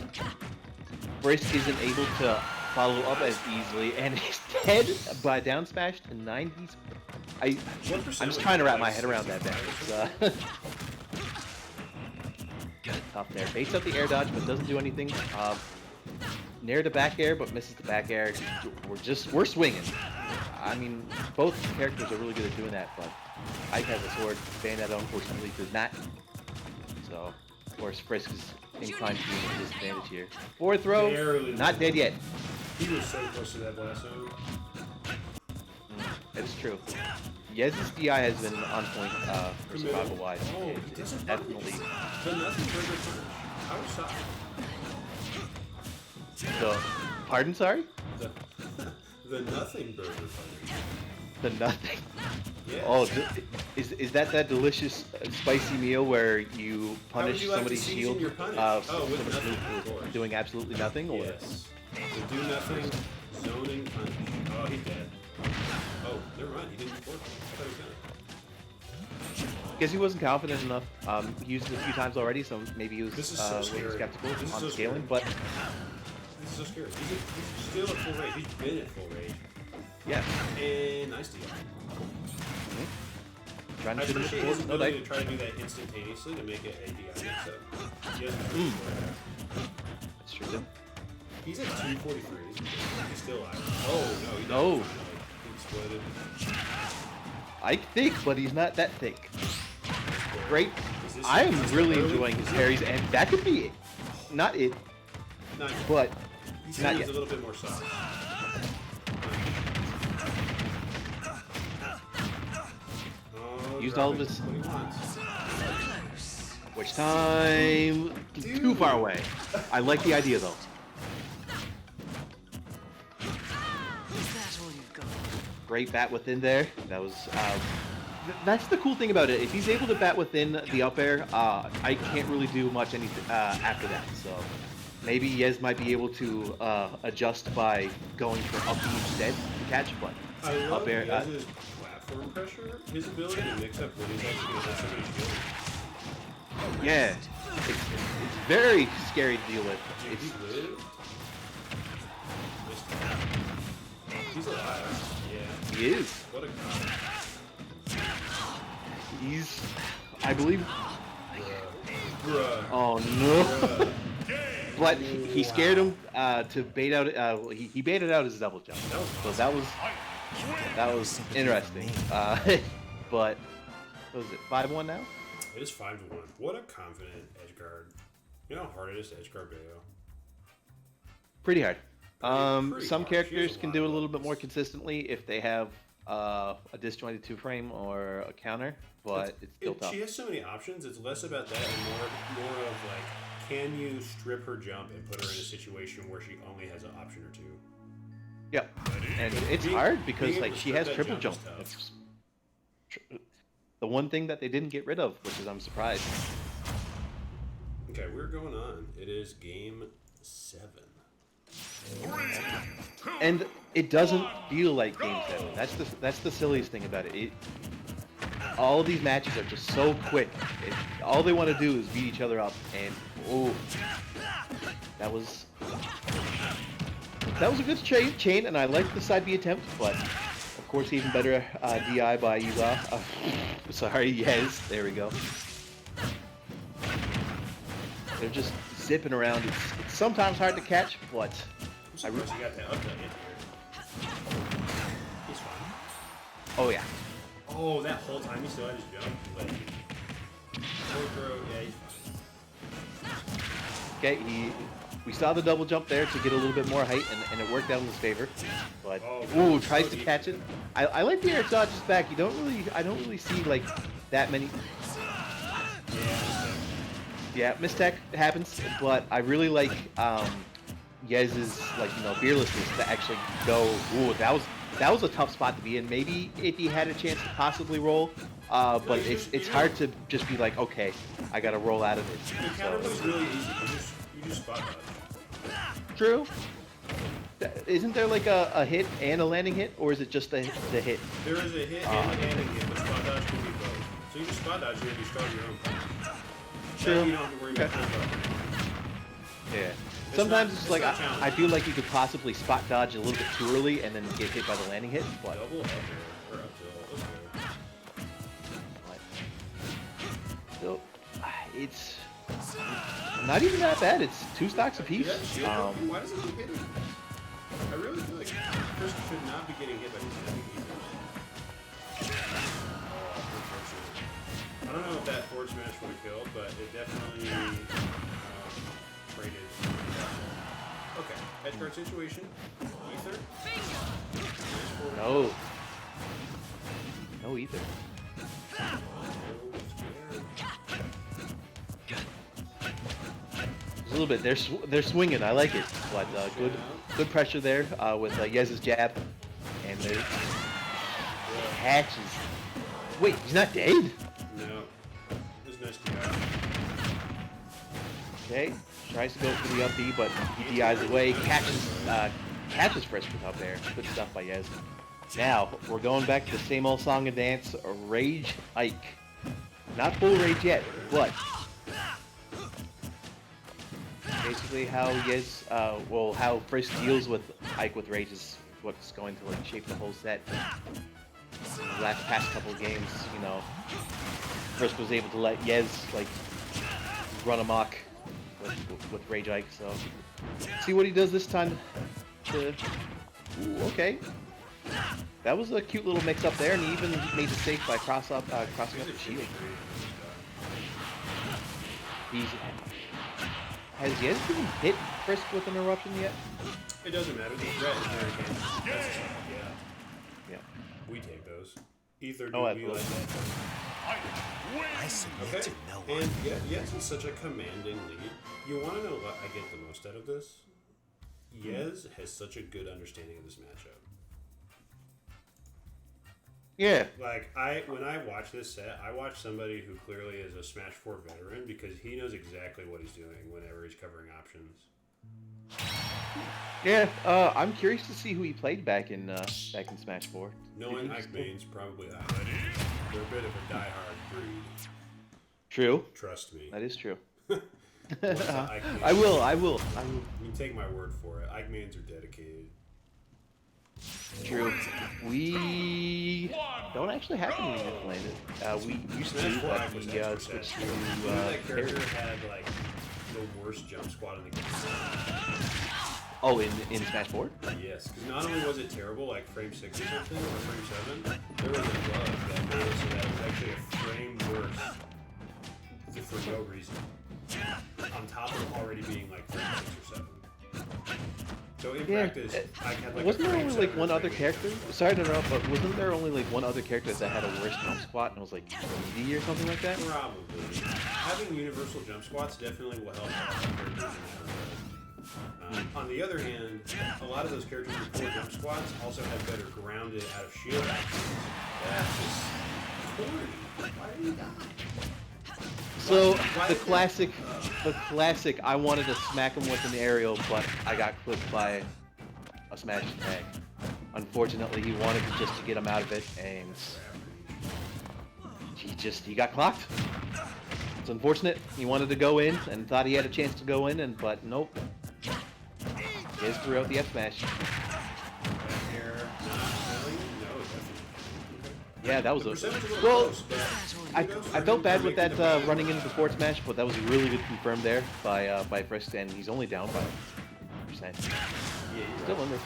A: Frisk isn't able to follow up as easily, and he's dead by down smash to 90s. I'm just trying to wrap my head around that. It's tough there. Baits out the air dodge, but doesn't do anything. Nair to back air, but misses the back air. We're swinging. I mean, both characters are really good at doing that, but Ike has a sword. Bayonetta unfortunately does not. So, of course, Frisk is inclined to be at a disadvantage here. Forward throw, not dead yet.
B: He was so close to that blast zone.
A: That is true. Yez's DI has been on point for survival-wise.
B: Oh, he doesn't
A: Definitely.
B: The nothing burger punch. I was shocked.
A: The, pardon, sorry?
B: The nothing burger punch.
A: The nothing.
B: Yeah.
A: Oh, is that delicious spicy meal where you punish somebody's shield
B: with nothing,
A: doing absolutely nothing? Or?
B: Yes. The do nothing, zoning punch. Oh, he's dead. Oh, never mind. He didn't score. I thought he was gonna.
A: Guess he wasn't confident enough. He used it a few times already, so maybe he was
B: so
A: skeptical on
B: so
A: scaling.
B: scary.
A: But
B: This is so scary. He's still at full rage. He's been at full rage.
A: yeah,
B: And nice deal.
A: trying
B: I
A: to finish
B: appreciate his
A: the
B: ability to try to do that instantaneously to make it a DI mix-up. He doesn't
A: That's true. Too.
B: He's at 243. He's still alive. Oh, no. He
A: No.
B: exploded.
A: Ike thick, but he's not that thick. Great.
B: Is this-
A: I am
B: is this
A: really
B: early?
A: enjoying his parries, and that could be it. Not it,
B: Not yet.
A: but
B: He's
A: not
B: a
A: yet.
B: little bit more soft. Oh,
A: Used all of
B: dropping
A: his-
B: what he wants.
A: Which time? Too far away. I like the idea though. Great bat within there. That was. That's the cool thing about it. If he's able to bat within the up air, I can't really do much anything after that. So maybe Yez might be able to adjust by going for up instead to catch, but
B: I love
A: up air.
B: his platform pressure. His ability to mix up when he's actually going to have somebody shield.
A: Yeah, it's very scary to deal with.
B: Dude,
A: It's
B: he lived. He's alive. Yeah.
A: he is.
B: What a god.
A: He's. I believe.
B: Bruh.
A: Oh no. But he scared him to bait out. He baited out his double jump. So that was interesting. But what was it? 5-1 now?
B: It is 5-1. What a confident edge guard. You know how hard it is to edge guard Bayo?
A: Pretty hard.
B: Pretty
A: Some
B: hard.
A: characters
B: She has a
A: can
B: lot
A: do it
B: of
A: a little bit
B: buttons.
A: more consistently if they have a disjointed 2-frame or a counter, but it's still tough.
B: She has so many options. It's less about that and more of like, can you strip her jump and put her in a situation where she only has an option or two?
A: Yeah, and it's
B: Being-
A: hard because
B: being
A: like
B: able to
A: she
B: strip
A: has
B: that
A: triple
B: jump
A: jump.
B: is tough.
A: It's the one thing that they didn't get rid of, which is I'm surprised.
B: Okay, we're going on. It is game 7.
A: And it doesn't feel like Game 7. That's the silliest thing about it. All these matches are just so quick. All they want to do is beat each other up, and oh, that was a good chain, and I liked the side B attempt, but of course even better DI by Yuga. Sorry, yes, there we go. They're just zipping around. It's sometimes hard to catch, but
B: I'm surprised you got that up hit here. He's fine.
A: oh yeah.
B: Oh, that whole time he still had his jump. Like, throw, yeah, he's fine.
A: Okay, we saw the double jump there to get a little bit more height, and it worked out in his favor. But
B: Oh,
A: ooh, tries
B: so
A: to
B: deep.
A: catch it. I like the air dodges back. I don't really see like that many. Yeah, mistech happens, but I really like Yez's fearlessness to actually go. Ooh, that was a tough spot to be in. Maybe if he had a chance to possibly roll, but it's hard to just be like, okay, I gotta roll out of this.
B: The counter was really easy. You just spot dodge.
A: True. Isn't there like a hit and a landing hit, or is it just the hit?
B: There is a hit and a landing hit, but spot dodge can be both. So you just spot dodge and you start your own punch.
A: True.
B: Then you don't have to worry about
A: Okay.
B: combo.
A: Yeah. Sometimes
B: not-
A: it's like
B: it's not
A: I feel like you could possibly spot dodge a little bit too early and then get hit by the landing hit, but
B: Double up air or up tilt. Okay.
A: it's not even that bad. It's 2 stocks apiece.
B: Why does it keep hitting? I really feel like Frisk should not be getting hit by these enemy eaters. I don't know if that forward smash would have killed, but it definitely traded. Okay, edge guard situation. Ether.
A: No. No ether. A little bit. They're swinging. I like it. But good pressure there with Yez's jab, and they catches. Wait, he's not dead.
B: No. It was nice to go.
A: Okay, tries to go for the up B, but he DIs away. Catches Frisk up there. Good stuff by Yez. Now we're going back to the same old song and dance. Rage Ike. Not full rage yet, but basically how Yez, how Frisk deals with Ike with rage is what's going to like shape the whole set. The last past couple of games, you know, Frisk was able to let Yez like run amok with Rage Ike. So see what he does this time. Ooh, okay. That was a cute little mix up there, and he even made the safe by crossing up the shield. Has Yez even hit Frisk with an eruption yet?
B: It doesn't matter. The threat is there again.
A: Yeah.
B: We take those. Either do
A: Oh,
B: we like that.
C: I submit
B: Okay.
C: to no one.
B: And Yez is such a commanding lead. You want to know what I get the most out of this? Yez has such a good understanding of this matchup.
A: Yeah.
B: Like, when I watch this set, I watch somebody who clearly is a Smash 4 veteran because he knows exactly what he's doing whenever he's covering options.
A: Yeah, I'm curious to see who he played back in Smash 4.
B: Knowing Ike Main's probably that. They're a bit of a diehard breed.
A: True.
B: Trust me.
A: That is true.
B: I
A: will.
B: You can take my word for it. Ike Mains are dedicated.
A: True. We don't actually have any unit landed. We used to, but we switched to
B: Remember that character had like the worst jump squad in the game.
A: Oh, in Smash 4?
B: Yes, because not only was it terrible, like frame 6 or something, or frame 7, there was a bug that made it so that it was actually a frame worse for no reason. On top of already being like frame 6 or 7. So in practice, I had like
A: wasn't there only like one other character? Sorry to interrupt, but wasn't there only like one other character that had a worse jump squat and it was like ED or something like that?
B: Probably. Having universal jump squats definitely will help all the characters in that regard. On the other hand, a lot of those characters with poor jump squats also have better grounded out of shield actions. That's just corny. Why did he die?
A: So the classic. I wanted to smack him with an aerial, but I got clipped by a smash attack. Unfortunately, he wanted to just to get him out of it, and he got clocked. It's unfortunate. He wanted to go in and thought he had a chance to go in, but nope. He is throughout the F smash. Yeah, that was a well. I felt bad with that running into the forward smash, but that was really good confirmed there by Frisk, and he's only down by 1%. Still in this.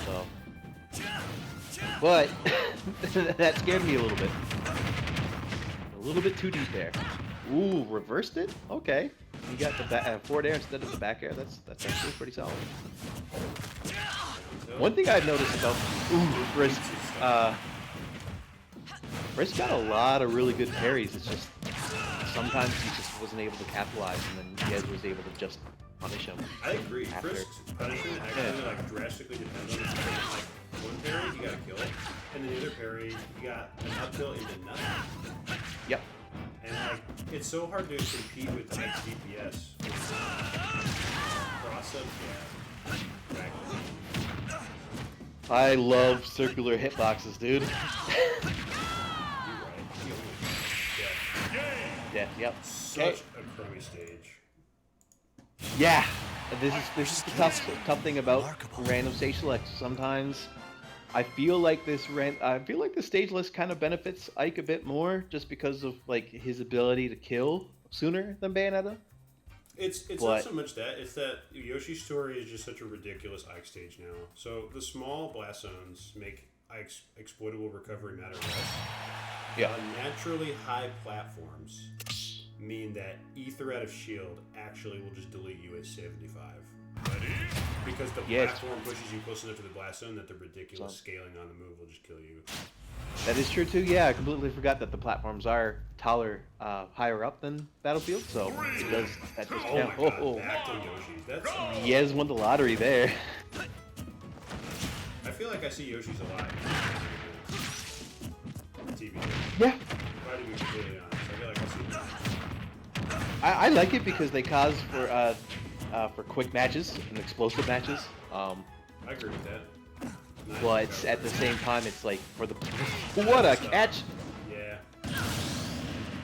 A: So, but that scared me a little bit. A little bit too deep there. Ooh, reversed it? Okay. You got the forward air instead of the back air. That's actually pretty solid. One thing I've noticed about Frisk, Frisk got a lot of really good parries. It's just sometimes he just wasn't able to capitalize, and then Yez was able to just punish him.
B: I agree. Frisk's punishment actually like drastically depends on the parry. Like one parry you got a kill, and then the other parry you got an up tilt into nothing.
A: Yep.
B: And like it's so hard to compete with Ike's DPS. Cross up, yeah.
A: I love circular hitboxes, dude. Yeah, yep.
B: Such a crummy stage.
A: Yeah, this is the tough thing about random stage select. Sometimes I feel like this stage list kind of benefits Ike a bit more, just because of like his ability to kill sooner than Bayonetta.
B: It's not
A: But
B: so much that, it's that Yoshi's story is just such a ridiculous Ike stage now. So the small blast zones make Ike's exploitable recovery matter less.
A: yeah,
B: Naturally high platforms mean that Ether out of shield actually will just delete you at 75. Because the
A: Yes.
B: platform pushes you close enough to the blast zone that the ridiculous scaling on the move will just kill you.
A: that is true too. Yeah, I completely forgot that the platforms are taller, higher up than Battlefield, so it does that does
B: Oh
A: count.
B: my god, back to Yoshi's. That's.
A: Yes, won the lottery there.
B: I feel like I see Yoshi's alive. TV.
A: Yeah,
B: If I had to be completely honest, I feel like I see him.
A: I like it because they cause for quick matches and explosive matches.
B: I agree with that. Nice
A: But
B: recovery.
A: at the same time, it's like for the what a catch!
B: Yeah.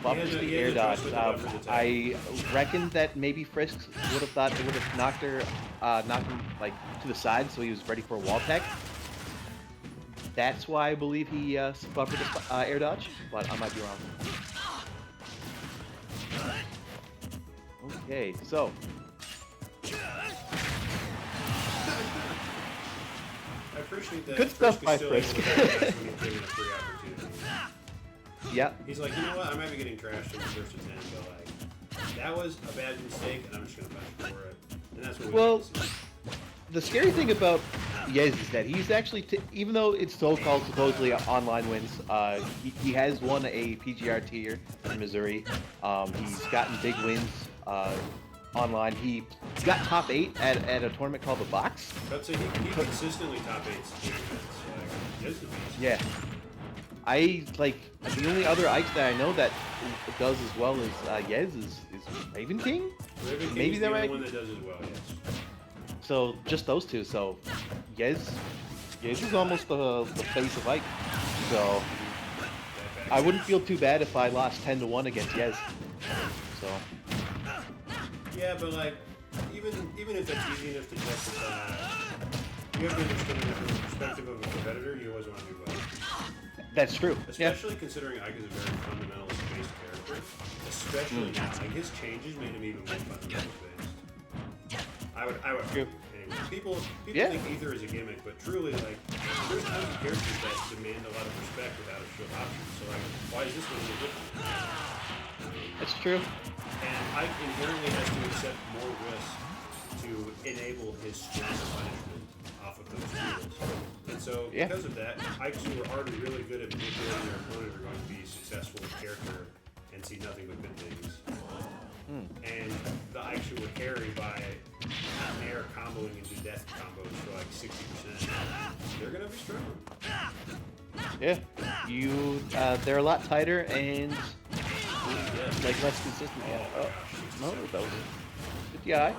A: Buffers
B: Yeah,
A: the
B: yeah,
A: air
B: the
A: dodge.
B: choice with the buffers attack.
A: I reckon that maybe Frisk would have thought it would have knocked him like to the side, so he was ready for a wall tech. That's why I believe he buffered the air dodge, but I might be wrong. Okay, so
B: I appreciate that.
A: Good stuff by
B: Frisk is
A: Frisk.
B: still able to when he's given a free opportunity.
A: yeah,
B: He's like, you know what? I might be getting trashed in the first attempt, but like, that was a bad mistake, and I'm just gonna punish for it. And that's what we
A: Well,
B: like to see.
A: the scary thing about Yez is that he's actually, even though it's so-called supposedly online wins, he has won a PGR tier in Missouri. He's gotten big wins online. He got top 8 at a tournament called the Box.
B: But so he consistently top 8s game events. Like, he is the beast.
A: Yeah. I like the only other Ikes that I know that does as well as Yez is Raven King.
B: Raven King's
A: Maybe
B: the
A: that
B: only
A: right?
B: one that does as well, yes.
A: So just those two. So Yez is almost the face of Ike. So I wouldn't feel too bad if I lost 10-1 against Yez. So
B: Yeah, but like, even if that's easy enough to justify, you have to understand that from the perspective of a competitor, you always want to do well.
A: that's true. Yeah.
B: Especially considering Ike is a very fundamentalist-based character. Especially now, like his changes made him even more fundamentalist-based. I would
A: True.
B: argue. Anyway, people
A: Yeah.
B: think Ether is a gimmick, but truly, like, there's tons of characters that demand a lot of respect without a shield option. So like, why is this one any different?
A: That's true.
B: And Ike inherently has to accept more risk to enable his strong punishment off of those tools. And so,
A: Yeah.
B: because of that, Ikes who are already really good at manipulating their opponent are going to be successful with character and see nothing but good things. And the Ikes who were carried by air comboing into death combos for like 60%, they're going to be struggling.
A: Yeah. They're a lot tighter and
B: Yeah.
A: like less consistent. Yeah.
B: Oh my
A: Oh,
B: gosh.
A: no, that was good guy.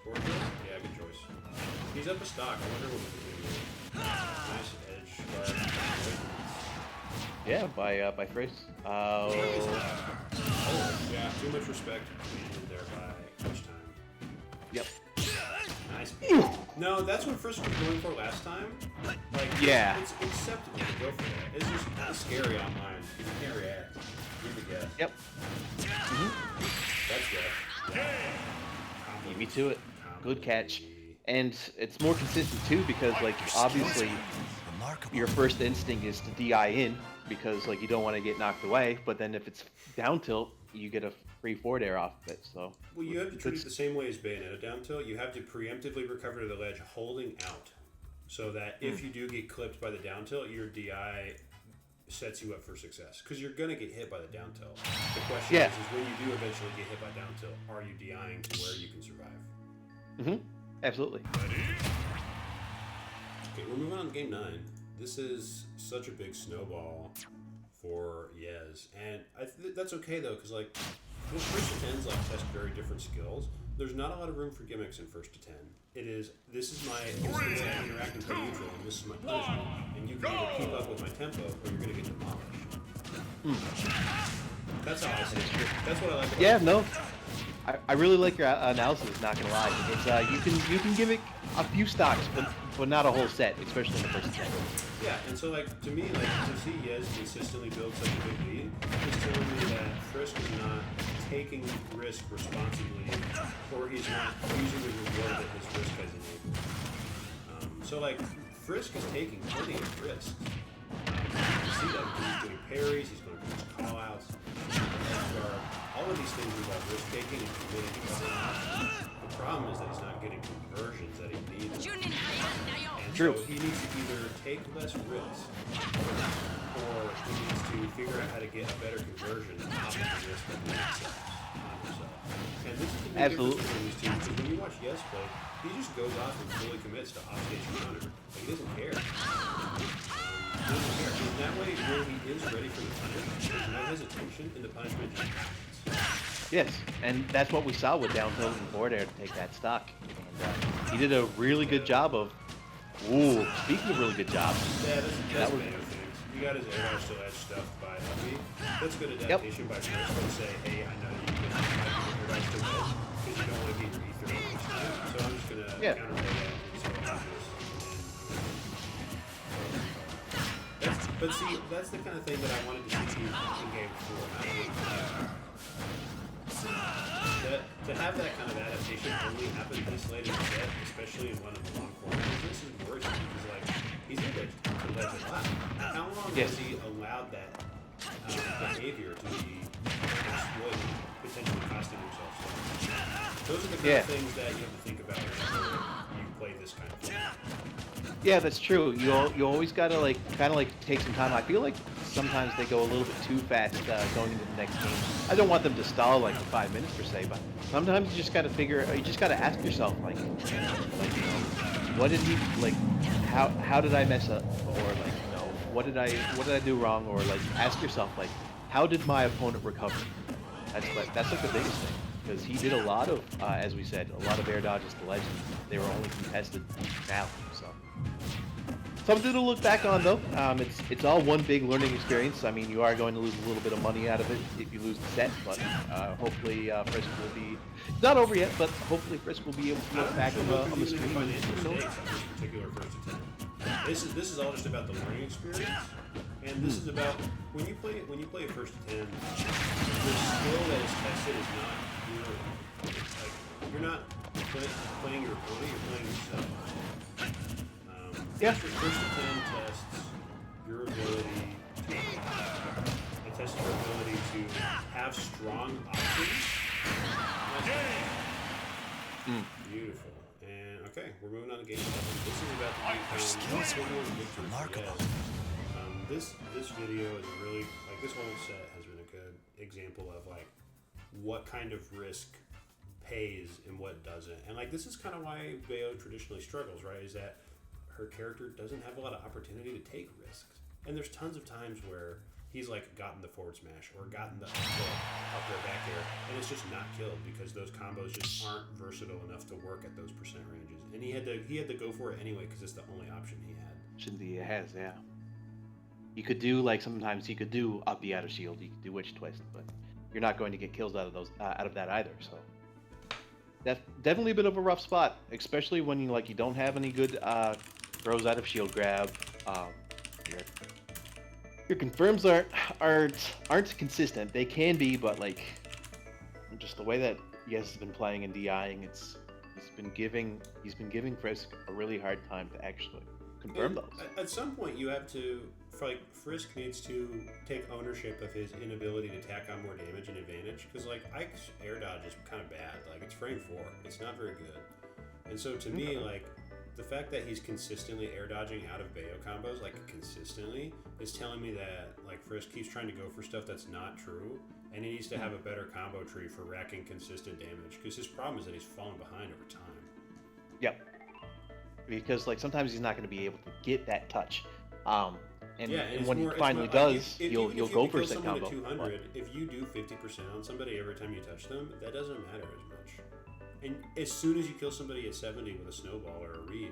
B: Four kills? Yeah, good choice. He's up a stock. I wonder what we can do. Nice edge guard.
A: Yeah, by Frisk.
B: Oh, yeah, too much respect commanded there by Coach Time.
A: Yep.
B: Nice. No, that's what Frisk was going for last time. Like,
A: Yeah.
B: It's acceptable to go for that. It's just kind of scary online because you can't react. You're the guess.
A: Yep.
B: That's good. Yeah.
A: Beat me to it. Good catch. And it's more consistent too because like obviously
C: Remarkable.
A: your first instinct is to DI in because like you don't want to get knocked away, but then if it's down tilt, you get a free forward air off of it. So
B: Well, you have to treat
A: It's-
B: it the same way as Bayonetta down tilt. You have to preemptively recover to the ledge holding out so that if you do get clipped by the down tilt, your DI sets you up for success. Because you're going to get hit by the down tilt. The question
A: Yeah.
B: is when you do eventually get hit by down tilt, are you DIing to where you can survive?
A: absolutely.
B: Okay, we're moving on to game 9. This is such a big snowball for Yez. And that's okay, though, because, like, when first to 10s, like, test very different skills, there's not a lot of room for gimmicks in first to 10. This is the way I interact and play neutral, and this is my punishment. And you can either keep up with my tempo, or you're going to get demolished. That's how I see it. That's what I like about
A: Yeah,
B: it.
A: no. I really like your analysis. Not gonna lie, it's you can a few stocks, but not a whole set, especially in the first set.
B: Yeah, and so like to me, like to see Yes consistently build such a big lead is telling me that Frisk is not taking risk responsibly, or he's not using the reward that his risk has enabled. So like Frisk is taking plenty of risks. You see that because he's doing parries, he's going for his call-outs, all of these things involve risk taking and committing to something. The problem is that he's not getting conversions that he needs. And
A: True.
B: so he needs to either take less risk, or he needs to figure out how to get a better conversion off of the risk that he accepts on himself. And this is the big difference between these two, because when you watch Yes play, he just goes off and fully commits to offstage counter. Like, he doesn't care. He doesn't care. And that way, when he is ready for the punishment, there's no hesitation, and the punishment just happens.
A: Yes, and that's what we saw with down tilt and forward air to take that stock. And he did a really good job of. Ooh, speaking of really good job.
B: Yeah, that's Mayo things. You got his air dodge still edge stuff by Huffy. That's good adaptation by Frisk to say, hey, I know you can air dodge still edge because you don't want to get your ether each time. So I'm just gonna counterplay that and so obvious. But see, that's the kind of thing that I wanted to see in game 4. To have that kind of adaptation only happen this late in the set, especially in one of the long corners, this is worrisome because like he's able to ledge a lot. How long has he allowed that behavior to be exploited, potentially costing himself so much? Those are the kind of things that you have to think about whenever you play this kind of thing.
A: Yeah, that's true. You always gotta kind of take some time. I feel like sometimes they go a little bit too fast going into the next game. I don't want them to stall like for 5 minutes per se, but sometimes you just gotta ask yourself like what did he like? How did I mess up? Or like what did I do wrong? Or like ask yourself like how did my opponent recover? That's like the biggest thing. Because he did a lot of, as we said, a lot of air dodges to legends. They were only contested now, so. Something to look back on, though. It's all one big learning experience. I mean, you are going to lose a little bit of money out of it if you lose the set, but hopefully Frisk will be not over yet. But hopefully Frisk will be able to look back on the stream.
B: Particular first attempt. This is all just about the learning experience, and this is about when you play a first attempt. The skill that is tested is not you're not playing your opponent, you're playing yourself. First attempt tests your ability to it tests your ability to have strong options. Beautiful. And okay, we're moving on to game 7. This is about the remarkable. This video is really this whole set has been a good example of what kind of risk pays and what doesn't. And this is kind of why Bayo traditionally struggles, right? Is that her character doesn't have a lot of opportunity to take risks. And there's tons of times where he's gotten the forward smash or gotten the up their back air, and it's just not killed because those combos just aren't versatile enough to work at those percent ranges. And he had to go for it anyway because it's the only option he had.
A: He has, yeah. You could do sometimes you could do up the outer shield, you could do witch twist, but you're not going to get kills out of that either. So that's definitely a bit of a rough spot, especially when you don't have any good throws out of shield grab. Your confirms aren't consistent. They can be, but just the way that Yes has been playing and DIing, he's been giving Frisk a really hard time to actually confirm those.
B: At some point, you have to. Frisk needs to take ownership of his inability to tack on more damage and advantage, because Ike's air dodge is kind of bad. It's frame 4. It's not very good. And so to me, the fact that he's consistently air dodging out of Bayo combos, consistently, is telling me that Frisk keeps trying to go for stuff that's not true, and he needs to have a better combo tree for racking consistent damage, because his problem is that he's falling behind over time.
A: Yep. Because sometimes he's not going to be able to get that touch. And when he finally does, you'll go for a set combo.
B: 200, if you do 50% on somebody every time you touch them, that doesn't matter as much. And as soon as you kill somebody at 70 with a snowball or a reed,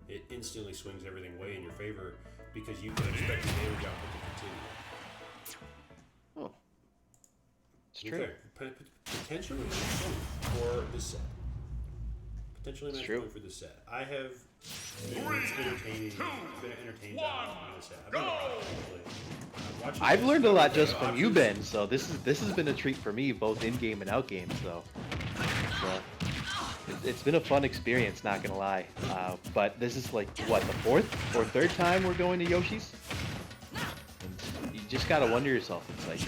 B: it instantly swings everything way in your favor because you can expect the damage output to continue.
A: Oh, it's true.
B: Okay. Potentially for this set. Potentially a
A: It's
B: match
A: true.
B: point for the set. I have been entertained on the set. I've learned a lot, actually. Watching
A: I've
B: this,
A: learned a lot
B: the
A: just from you,
B: options-
A: Ben. So this has been a treat for me, both in game and out game. So it's been a fun experience, not gonna lie. But this is like what, the fourth or third time we're going to Yoshi's, and you just gotta wonder yourself. It's like,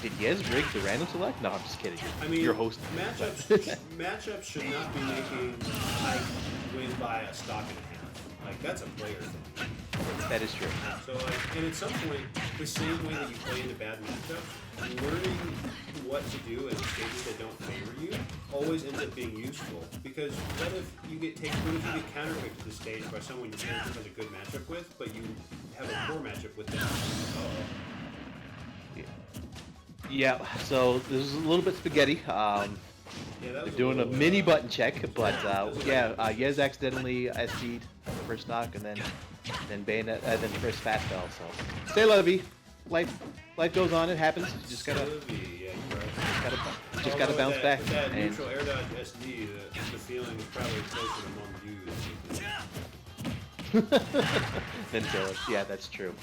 A: did Yez rig the random select? No, I'm just kidding.
B: I mean,
A: You're hosting.
B: matchups should not be making Ike win by a stock and a half. Like, that's a player thing.
A: That is true.
B: So, like, and at some point, the same way that you play into bad matchups, learning what to do in stages that don't favor you always ends up being useful. Because what if you get counterpicked to the stage by someone your character has a good matchup with, but you have a poor matchup with them?
A: Yeah. So this is a little bit spaghetti.
B: Yeah, that was
A: Doing a
B: little,
A: mini button check, but Yez accidentally SD'd first stock, and then Bayonet, then Frisk fast fell. So stay levy. Life goes on. It happens. You just gotta bounce back.
B: With that
A: And
B: neutral air dodge SD, the feeling is probably closer to one use.
A: then kill it. Yeah, that's true.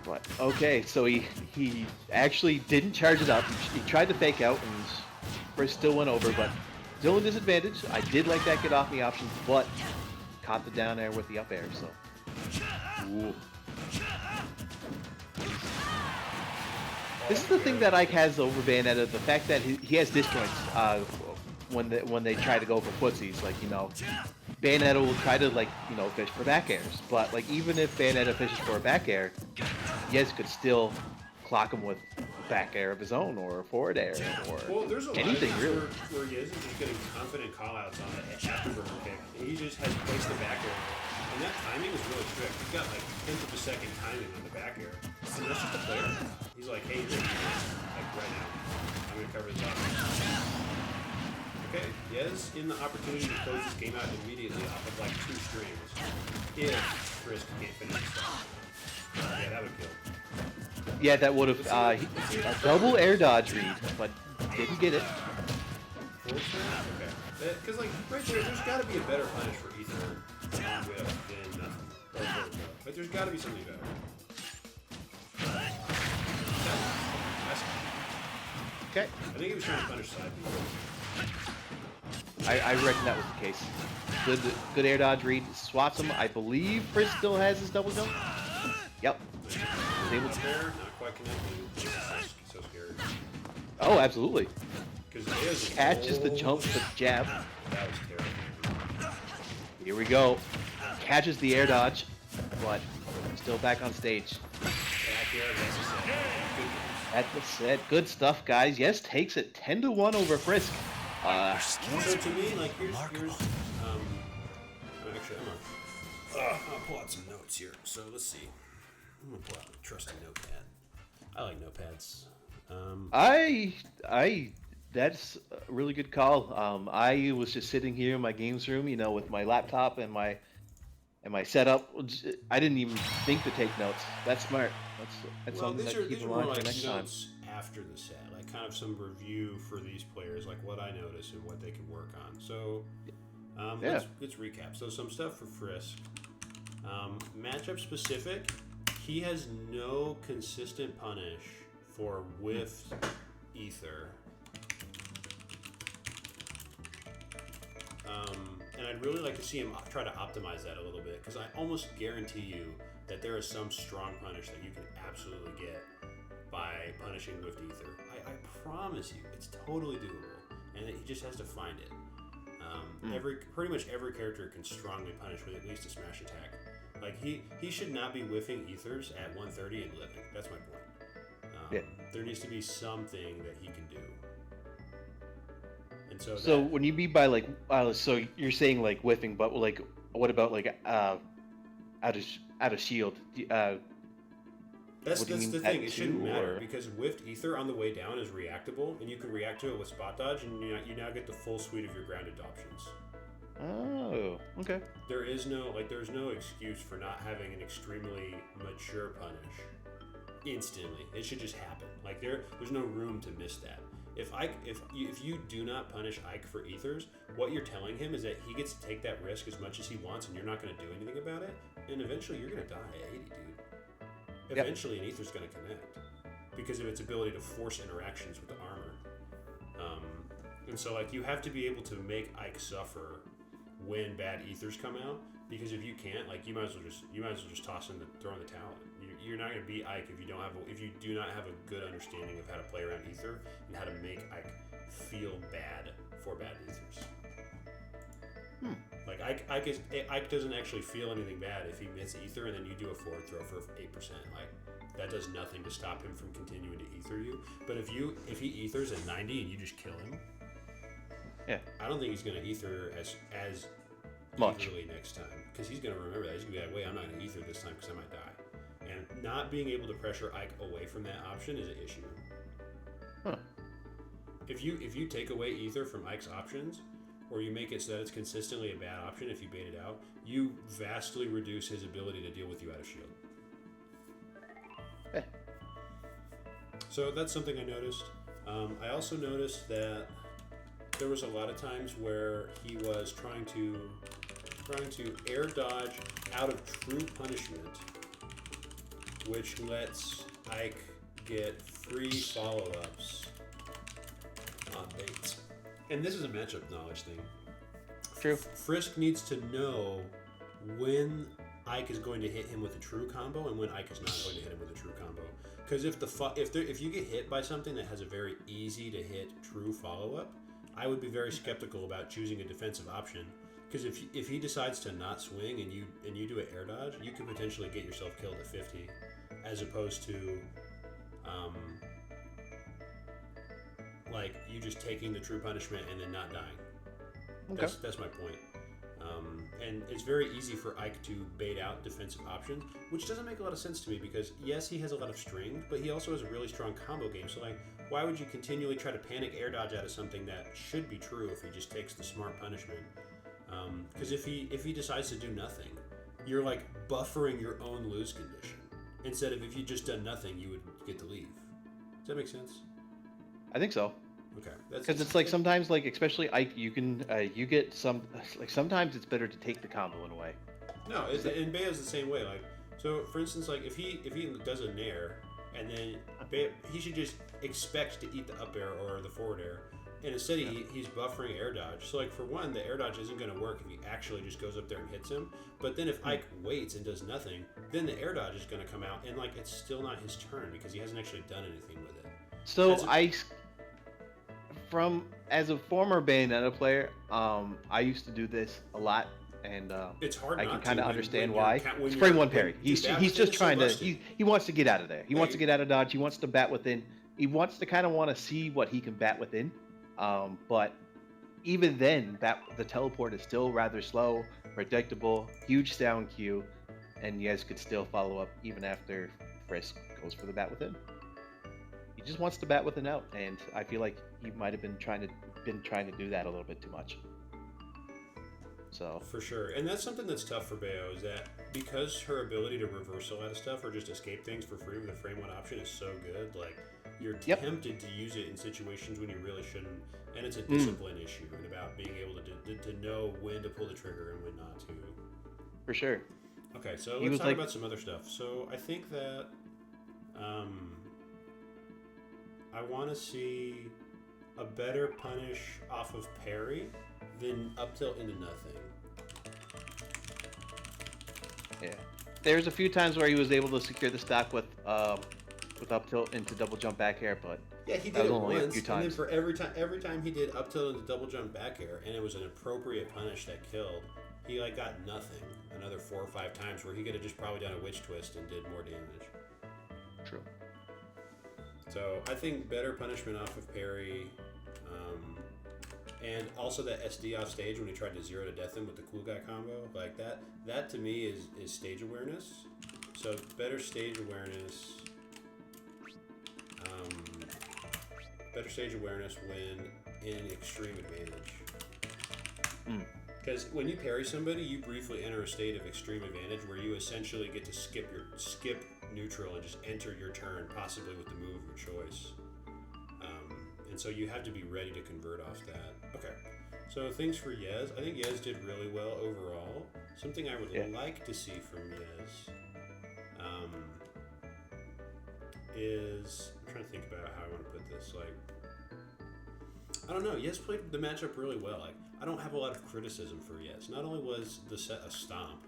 A: But okay, so he actually didn't charge it up. He tried to fake out, and Frisk still went over, but still a disadvantage. I did like that get off me option, but caught the down air with the up air. So. Ooh. This is the thing that Ike has over Bayonetta, the fact that he has disjoints when they try to go for footsies. Like, Bayonetta will try to, like, fish for back airs. But, like, even if Bayonetta fishes for a back air, Yez could still clock him with a back air of his own or a forward air or
B: There's a
A: anything,
B: lot of
A: really.
B: where Yez is just getting confident callouts on the afterburner kick. He just has placed the back air. And that timing is really quick. He's got like tenth of a second timing on the back air. And that's just a player. He's like, hey, you're like right now. I'm going to cover the top. Okay, Yez in the opportunity to close this game out immediately off of like 2 strings. If Frisk can't finish the stop. Yeah, that would kill.
A: Yeah, that would have a double air dodge read, but didn't get it.
B: Full snap? Okay. Because, like, right there's got to be a better punish for Ether on whip than nothing. Like, there's got to be something better.
A: Okay.
B: I think he was trying to punish side B.
A: I reckon that was the case. Good air dodge read. Swats him. I believe Frisk still has his double jump. Yep. Was able to.
B: There, not quite connecting. So scared.
A: Oh, absolutely.
B: Because
A: Catches the jump with the jab.
B: That was terrible.
A: Here we go. Catches the air dodge, but still back on stage.
B: Back here, that's a set. Good news.
A: That's the set. Good stuff, guys. Yes, takes it 10-1 over Frisk.
B: So to me, like, here's actually, I'll pull out some notes here. So let's see. I'm gonna pull out a trusty notepad. I like notepads.
A: That's a really good call. I was just sitting here in my games room, with my laptop and my setup. I didn't even think to take notes. That's smart. That's something that keep in mind for next time.
B: Notes after the set, like kind of some review for these players, like what I noticed and what they can work on. So, let's recap. So some stuff for Frisk. Matchup specific, he has no consistent punish for whiffed ether. And I'd really like to see him try to optimize that a little bit, because I almost guarantee you that there is some strong punish that you can absolutely get by punishing whiffed ether. I promise you, it's totally doable, and he just has to find it. Pretty much every character can strongly punish with at least a smash attack. Like he should not be whiffing ethers at 130 and living. That's my point. There needs to be something that he can do. And so
A: when you mean by like, so you're saying like whiffing, but like, what about like out of shield?
B: That's the thing.
A: At
B: It shouldn't
A: 2,
B: matter,
A: or?
B: because whiffed ether on the way down is reactable, and you can react to it with spot dodge, and you now get the full suite of your grounded options.
A: Oh, okay.
B: There's no excuse for not having an extremely mature punish instantly. It should just happen. Like there's no room to miss that. if you do not punish Ike for ethers, what you're telling him is that he gets to take that risk as much as he wants, and you're not going to do anything about it, and eventually you're going to die at 80, dude. Eventually, an ether's going to connect because of its ability to force interactions with the armor. And so, like, you have to be able to make Ike suffer when bad ethers come out, because if you can't, like, you might as well just throw in the towel. You're not going to beat Ike if you do not have a good understanding of how to play around ether and how to make Ike feel bad for bad ethers. Like, Ike doesn't actually feel anything bad if he hits ether and then you do a forward throw for 8%. Like, that does nothing to stop him from continuing to ether you. But if he ethers at 90 and you just kill him, I don't think he's going to ether as
A: much
B: eagerly next time, because he's going to remember that. He's going to be like, wait, I'm not going to ether this time because I might die. And not being able to pressure Ike away from that option is an issue. If you take away ether from Ike's options, or you make it so that it's consistently a bad option if you bait it out, you vastly reduce his ability to deal with you out of shield. So that's something I noticed. I also noticed that there was a lot of times where he was trying to air dodge out of true punishment, which lets Ike get free follow-ups on baits. And this is a matchup knowledge thing.
A: True.
B: Frisk needs to know when Ike is going to hit him with a true combo and when Ike is not going to hit him with a true combo. Because if you get hit by something that has a very easy to hit true follow-up, I would be very skeptical about choosing a defensive option. Because if he decides to not swing and you do an air dodge, you could potentially get yourself killed at 50, as opposed to like you just taking the true punishment and then not dying. Okay. That's my point. And it's very easy for Ike to bait out defensive options, which doesn't make a lot of sense to me, because yes, he has a lot of strength, but he also has a really strong combo game. So, like, why would you continually try to panic air dodge out of something that should be true if he just takes the smart punishment? Because if he decides to do nothing, you're like buffering your own lose condition. Instead of if you just done nothing, you would get to leave. Does that make sense?
A: I think so.
B: Okay.
A: Because it's like sometimes, like, especially Ike, you can you get some, like, sometimes it's better to take the combo in a way.
B: No, and Bayo's the same way. Like, so for instance, like if he does a nair and then he should just expect to eat the up air or the forward air, and instead he's buffering air dodge. So, like, for one, the air dodge isn't going to work if he actually just goes up there and hits him. But then if Ike waits and does nothing, then the air dodge is going to come out, and like it's still not his turn because he hasn't actually done anything with it.
A: So as a former Bayonetta player, I used to do this a lot, and
B: it's hard.
A: I can kind of understand
B: when
A: why. Spring one parry. He's just trying to. He wants to get out of there. He wants to get out of dodge. He wants to bat within. He wants to kind of want to see what he can bat within. But even then, the teleport is still rather slow, predictable, huge sound cue, and you guys could still follow up even after Frisk goes for the bat within. He just wants to bat within out, and I feel like he might have been trying to do that a little bit too much. So
B: for sure, and that's something that's tough for Bayo, is that because her ability to reverse a lot of stuff or just escape things for free with the frame one option is so good, like you're tempted to use it in situations when you really shouldn't, and it's a discipline issue and about being able to know when to pull the trigger and when not to.
A: For sure.
B: Okay, so let's talk about some other stuff. So I think that I want to see a better punish off of parry than up tilt into nothing.
A: Yeah, there's a few times where he was able to secure the stock with up tilt into double jump back air, but
B: yeah, he did it once, and then for every time he did up tilt into double jump back air, and it was an appropriate punish that killed, he like got nothing another 4 or 5 times where he could have just probably done a witch twist and did more damage.
A: True.
B: So I think better punishment off of parry, and also that SD off stage when he tried to 0 to death him with the cool guy combo, like that to me is stage awareness. So better stage awareness, when in extreme advantage. Because when you parry somebody, you briefly enter a state of extreme advantage where you essentially get to skip neutral and just enter your turn, possibly with the move of your choice. And so you have to be ready to convert off that. Okay. So things for Yez. I think Yez did really well overall. Something I would like to see from Yez is... I'm trying to think about how I want to put this. Like, I don't know. Yez played the matchup really well. Like, I don't have a lot of criticism for Yez. Not only was the set a stomp,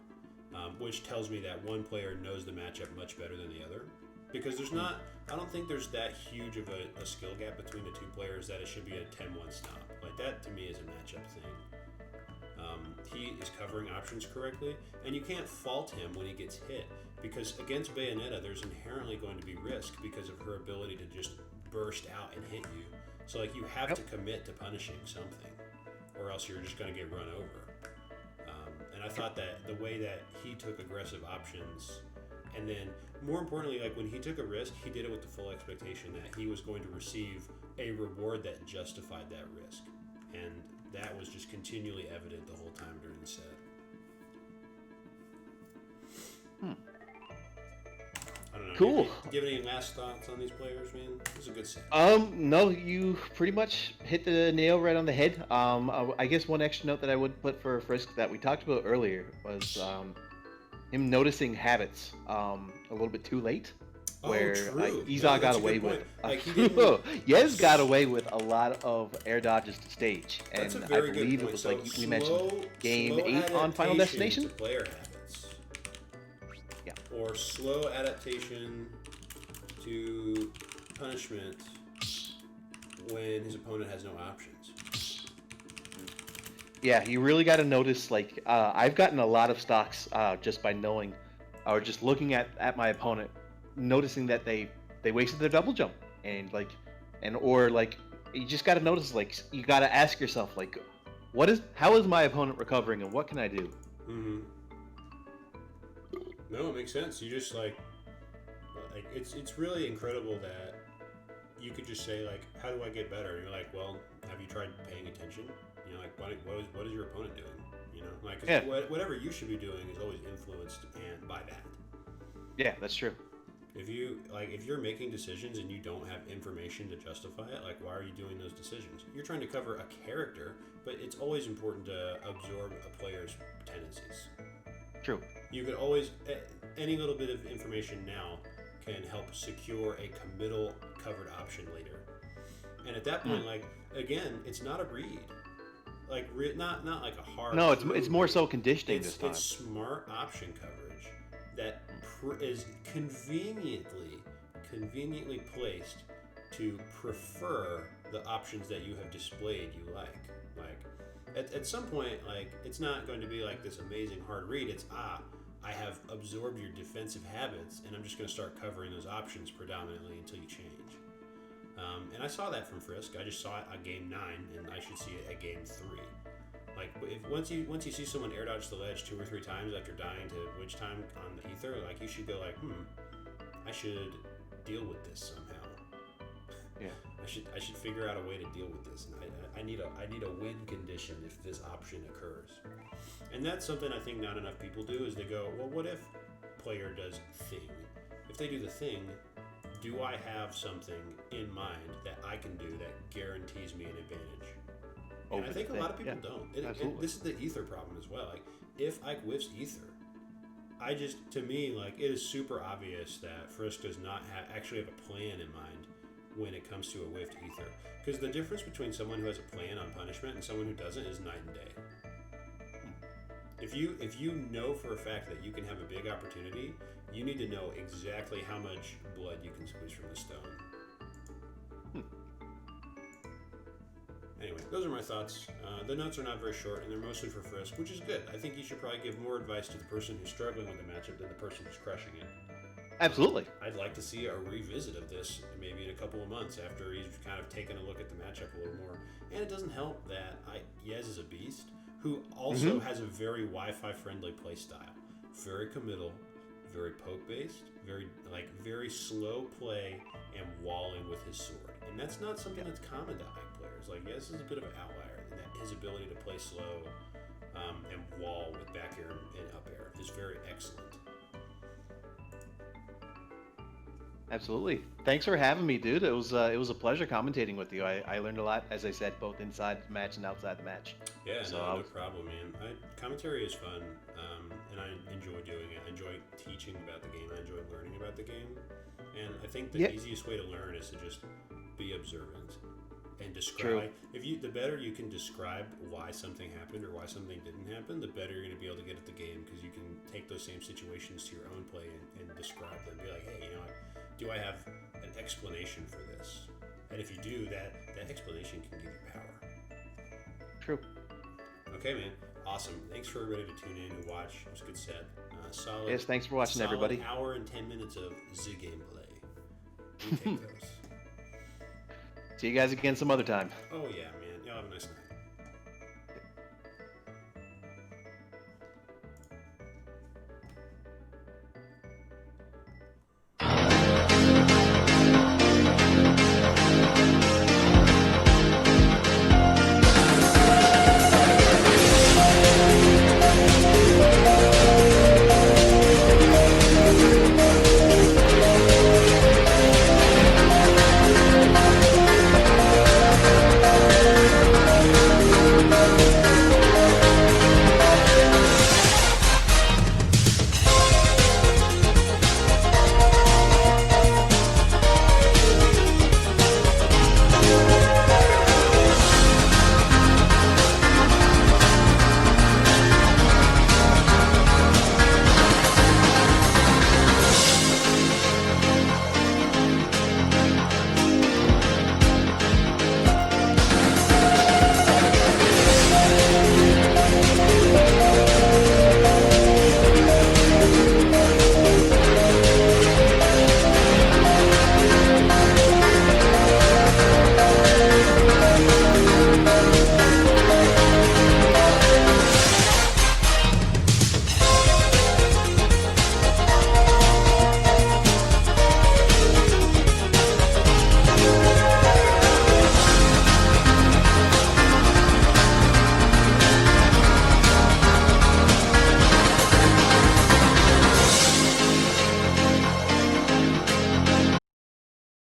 B: which tells me that one player knows the matchup much better than the other. Because there's not... I don't think there's that huge of a skill gap between the two players that it should be a 10-1 stomp. Like, that to me is a matchup thing. He is covering options correctly, and you can't fault him when he gets hit, because against Bayonetta, there's inherently going to be risk because of her ability to just burst out and hit you. So, like, you have to commit to punishing something, or else you're just going to get run over. And I thought that the way that he took aggressive options, and then, more importantly, like, when he took a risk, he did it with the full expectation that he was going to receive a reward that justified that risk. And that was just continually evident the whole time during the set. I don't know.
A: Cool.
B: Do you have any last thoughts on these players, man? This is a good set.
A: No, you pretty much hit the nail right on the head. I guess one extra note that I would put for Frisk that we talked about earlier was him noticing habits a little bit too late. Where
B: true.
A: Izak got away with.
B: Like, he
A: Yez got away with a lot of air dodges to stage, and
B: That's a
A: I
B: very good
A: believe
B: point.
A: it was
B: So
A: like we mentioned game 8 on Final Destination.
B: To player habits.
A: Yeah.
B: Or slow adaptation to punishment when his opponent has no options.
A: Yeah, you really got to notice. Like, I've gotten a lot of stocks just by knowing, or just looking at my opponent, noticing that they wasted their double jump, and you just got to notice, like, you got to ask yourself, like, how is my opponent recovering, and what can I do?
B: Mm-hmm. No, it makes sense. You just like it's really incredible that you could just say, like, how do I get better? And you're like, well, have you tried paying attention? You know, like, what is your opponent doing? You know, like, 'cause whatever you should be doing is always influenced and by that.
A: Yeah, that's true.
B: If you're making decisions and you don't have information to justify it, like, why are you doing those decisions? You're trying to cover a character, but it's always important to absorb a player's tendencies.
A: True.
B: You could always, any little bit of information now can help secure a committal covered option later. And at that point, like, again, it's not a read. Like, not like a hard.
A: No, it's more so conditioning this time.
B: It's smart option coverage that is conveniently placed to prefer the options that you have displayed you like. Like, at some point, like, it's not going to be like this amazing hard read. It's, I have absorbed your defensive habits, and I'm just going to start covering those options predominantly until you change. And I saw that from Frisk. I just saw it at game 9, and I should see it at game 3. Like, once you see someone air dodge the ledge 2 or 3 times after dying to Witch Time on the ether, like, you should go like, I should deal with this somehow.
A: Yeah.
B: I should figure out a way to deal with this, and I need a win condition if this option occurs. And that's something I think not enough people do, is they go, well, what if player does thing? If they do the thing, do I have something in mind that I can do that guarantees me an advantage? And I think a lot of people don't. This is the ether problem as well. Like, if Ike whiffs ether, to me, like, it is super obvious that Frisk does not actually have a plan in mind when it comes to a whiffed ether. Because the difference between someone who has a plan on punishment and someone who doesn't is night and day. If you know for a fact that you can have a big opportunity, you need to know exactly how much blood you can squeeze from the stone. Anyway, those are my thoughts. The notes are not very short, and they're mostly for Frisk, which is good. I think you should probably give more advice to the person who's struggling with the matchup than the person who's crushing it.
A: Absolutely.
B: I'd like to see a revisit of this maybe in a couple of months after he's kind of taken a look at the matchup a little more. And it doesn't help that Yez is a beast who also has a very Wi-Fi friendly play style. Very committal, very poke based, very slow play and walling with his sword. And that's not something that's common to Ike players. Like, Yez is a bit of an outlier in that his ability to play slow and wall with back air and up air is very excellent.
A: Absolutely. Thanks for having me, dude. It was a pleasure commentating with you. I learned a lot, as I said, both inside the match and outside the match.
B: Yeah,
A: So
B: no problem, man. Commentary is fun, and I enjoy doing it. I enjoy teaching about the game. I enjoy learning about the game, and I think the easiest way to learn is to just be observant and describe. The better you can describe why something happened or why something didn't happen, the better you're going to be able to get at the game, because you can take those same situations to your own play and describe them. Be like, hey, you know what? Do I have an explanation for this? And if you do, that explanation can give you power.
A: True.
B: Okay, man. Awesome. Thanks for everybody to tune in and watch. It was a good set. Solid.
A: Yes, thanks for watching, everybody.
B: Hour and 10 minutes of Z gameplay. We take those.
A: See you guys again some other time.
B: Oh yeah, man. Y'all have a nice night.